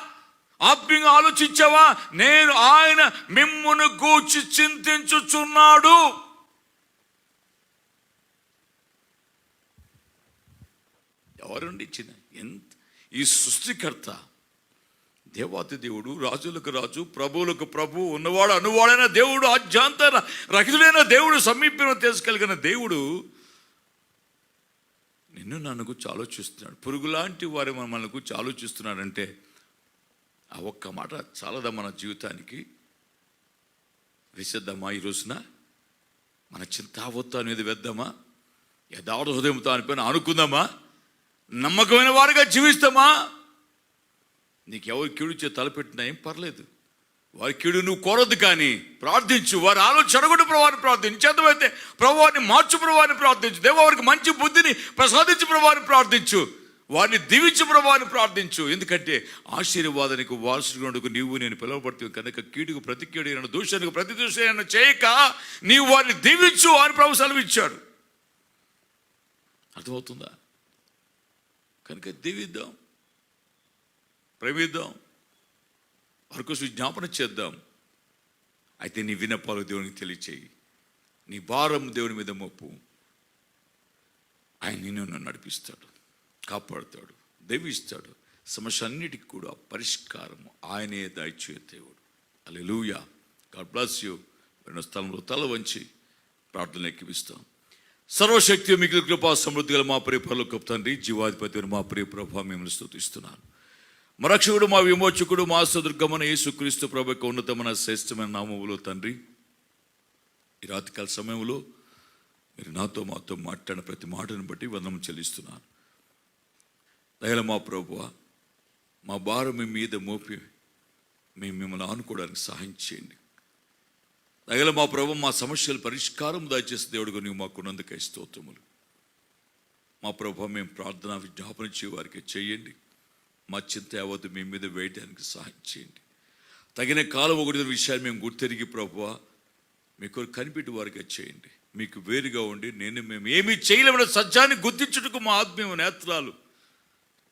[SPEAKER 2] ఆత్మీయంగా ఆలోచించావా? నేను ఆయన మిమ్మును గూర్చి చింతించుచున్నాడు. ఎవరండి చిన్న ఎంత? ఈ సృష్టికర్త, దేవాతి దేవుడు, రాజులకు రాజు, ప్రభువులకు ప్రభు, ఉన్నవాడు అనువాడైన దేవుడు, ఆద్యాంతర రహితుడైన దేవుడు, సమీపంలో తెలుసుకోగలిగిన దేవుడు నిన్ను నన్ను గురించి ఆలోచిస్తున్నాడు. పురుగులాంటి వారి మనల్ని గురించి ఆలోచిస్తున్నాడంటే ఆ ఒక్క మాట చాలదా మన జీవితానికి? వేసేద్దామా ఈ రోజున? మన చింతావత్తు అనేది వేద్దామా? యథార్థ హృదయంతో అనిపైన అనుకుందామా? నమ్మకమైన వారిగా జీవిస్తామా? నీకు ఎవరు కీడు చే తలపెట్టినా ఏం పర్లేదు, వారి కీడు నువ్వు కోరద్దు, కానీ ప్రార్థించు. వారి ఆలోచన చెడగొట్టు ప్రభువాన్ని ప్రార్థించు. చేతమైతే ప్రభువాన్ని మార్చు, ప్రభువాన్ని ప్రార్థించు. దేవ వారికి మంచి బుద్ధిని ప్రసాదించు, ప్రభువాన్ని ప్రార్థించు. వారిని దీవించు, ప్రభువాన్ని ప్రార్థించు. ఎందుకంటే ఆశీర్వాదానికి వారసుడు నీవు నేను పిలువబడుతుంది కనుక కీడుకు ప్రతి కీడు, దూషణకు ప్రతి దూషణ చేయక నీవు వారిని దీవించు అని ప్రభు సెలవిచ్చాడు. అర్థమవుతుందా? కనుక దీవిద్దాం, ప్రేమిద్దాం, వారి కోసం జ్ఞాపన చేద్దాం. అయితే నీ విన్నపాలు దేవునికి తెలియచేయి, నీ భారం దేవుని మీద మోపు. ఆయన నిన్ను నడిపిస్తాడు, కాపాడుతాడు, దీవిస్తాడు. సమస్య అన్నిటికీ కూడా పరిష్కారము ఆయనే దయచే దేవుడు. హల్లెలూయా. God bless you. రెండు స్థలంలో తల వంచి ప్రార్థనలు ఎక్కిపిస్తాం. సర్వశక్తి మిగిలిన కృపా సమృద్ధి గల మా ప్రియ పరలోకపు తండ్రి, జీవాధిపతి మా ప్రియ ప్రభు, మిమ్మల్ని స్తుతిస్తున్నాను. మా రక్షకుడు, మా విమోచకుడు, మా దుర్గమన యేసుక్రీస్తు ప్రభువుకు ఉన్నతమైన శ్రేష్టమైన నామములో తండ్రి, ఈ రాత్రికాల సమయంలో మీరు మాతో మాట్లాడిన ప్రతి మాటను బట్టి వందనం చెల్లిస్తున్నాను. దయల మా ప్రభువా, మా భారం మీ మీద మోపి మేము మిమ్మల్ని ఆనుకోవడానికి సహాయం చేయండి. దయల మా ప్రభు, మా సమస్యలు పరిష్కారం దయచేసి దేవుడుగా నీవు మాకున్నందుకై స్తోత్రములు. మా ప్రభు, మేము ప్రార్థన విజ్ఞాపన చేయవారికి చేయండి. మా చింత యావత్తు మీ మీద వేయడానికి సహాయం చేయండి. తగిన కాలం ఒకటి విషయాన్ని మేము గుర్తెరిగి ప్రభువా మీకు కనిపెట్టి వారికి చేయండి. మీకు వేరుగా ఉండి మేము ఏమీ చేయలేమన్న సత్యాన్ని గుర్తించుటకు మా ఆత్మీయ నేత్రాలు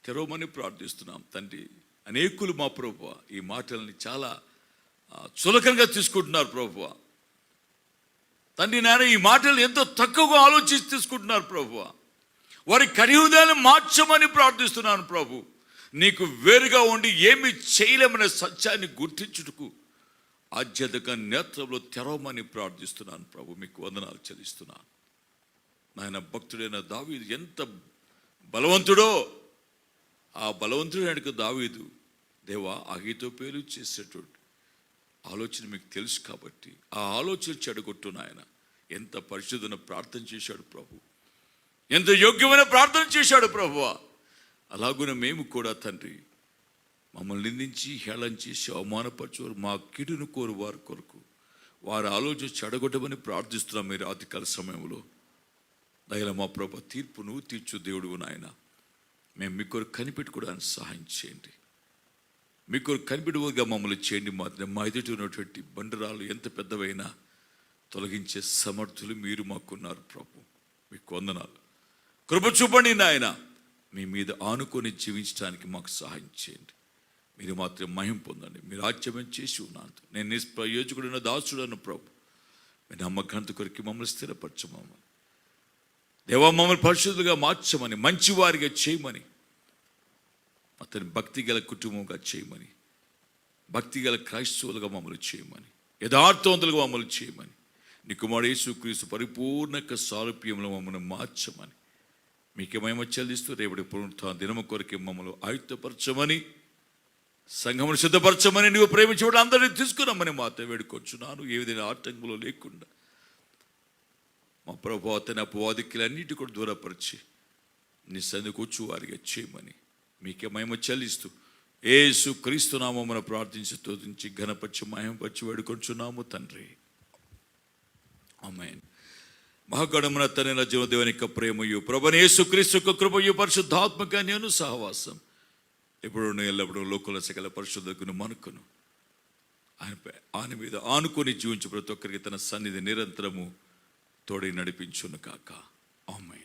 [SPEAKER 2] తెరవమని ప్రార్థిస్తున్నాం తండ్రి. అనేకులు మా ప్రభువా ఈ మాటల్ని చాలా చులకనగా తీసుకుంటున్నారు ప్రభువా. తండ్రి నాయన, ఈ మాటలు ఎంతో తక్కువగా ఆలోచించి తీసుకుంటున్నారు ప్రభువా. వారి కరిహృదయాన్ని మార్చమని ప్రార్థిస్తున్నాను ప్రభు. నీకు వేరుగా ఉండి ఏమి చేయలేమనే సత్యాన్ని గుర్తించుటకు ఆధ్యాత్మిక నేత్రంలో తెరవమని ప్రార్థిస్తున్నాను ప్రభు. మీకు వందనాలు చెల్లిస్తున్నాను. నాయన, భక్తుడైన దావీదు ఎంత బలవంతుడో, ఆ బలవంతుడైన దావీదు దేవా అహీతోపేలు చేసేటువంటి ఆలోచన మీకు తెలుసు కాబట్టి ఆ ఆలోచన చెడగొట్టున ఆయన ఎంత పరిశుద్ధన ప్రార్థన చేశాడు ప్రభు, ఎంత యోగ్యమైన ప్రార్థన చేశాడు ప్రభువా. అలాగున మేము కూడా తండ్రి, మమ్మల్ని నిందించి హేళన చేసి అవమానపరచువారు, మా కీడును కోరు వారి కొరకు వారి ఆలోచన చెడగొట్టమని ప్రార్థిస్తున్నాం. మీరు రాత్రికాల సమయంలో దయల మా ప్రభు, తీర్పు నువ్వు తీర్చు దేవుడు నాయన. మేము మీ కొరకు కనిపెట్టుకోవడానికి సహాయం చేయండి. మీ కొరకు కనిపెట్టుగా మమ్మల్ని చేయండి. మా ఎదుటి ఉన్నటువంటి బండరాలు ఎంత పెద్దవైనా తొలగించే సమర్థులు మీరు మాకున్నారు ప్రభు. మీకు వందనాలు. కృప చూపండి నాయన. మీ మీద ఆనుకొని జీవించడానికి మాకు సహాయం చేయండి. మీరు మాత్రం మహిమ పొందండి. మీరు రాజ్యం చేసి ఉన్నాను. నేను నిష్ప్రయోజకుడైన దాసుడన్న ప్రభు, మీ నమ్మకంత కొరికి మమ్మల్ని స్థిరపరచమని, దేవా మమ్మల్ని పరిశుద్ధులుగా మార్చమని, మంచివారిగా చేయమని, అతని భక్తి గల కుటుంబంగా చేయమని, భక్తి గల క్రైస్తవులుగా మమ్మల్ని చేయమని, యథార్థవంతులుగా మమ్మల్ని చేయమని, నీ కుమారుడు యేసుక్రీస్తు పరిపూర్ణ సారూప్యంలో మమ్మల్ని మార్చమని, మీకే మహిమ చెల్లిస్తూ రేపటి పునరుత్థాన దినము కొరకు మమ్మల్ని ఆయుక్తపరచమని, సంఘమును సిద్ధపరచమని, నువ్వు ప్రేమించబడి అందరినీ తీసుకురమ్మని మాతో వేడుకొచ్చున్నాను. ఏ విధంగా ఆటంకంలో లేకుండా మా ప్రభు అతని అపవాదికులన్నిటి కూడా దూరపరిచి నీ సన్నిధికి వచ్చి వారిగా చేయమని మీకే మహిమ చెల్లిస్తూ యేసు క్రీస్తు నామమున ప్రార్థించి స్తుతించి ఘనపరిచి మహిమపరిచి వేడుకొంచున్నాము తండ్రి. ఆమేన్. మహాగణమున తండ్రి జీవదేవుని యొక్క ప్రేమయు ప్రభువైన యేసు క్రీస్తు యొక్క కృపయు పరిశుద్ధాత్మక అన్యోన్య సహవాసం ఎప్పుడు ఎల్లప్పుడూ లోకుల సకల పరిశుద్ధకును మనుకును ఆయన మీద ఆనుకొని జీవించు ప్రతి ఒక్కరికి తన సన్నిధి నిరంతరము తోడి నడిపించును కాక. ఆమేన్.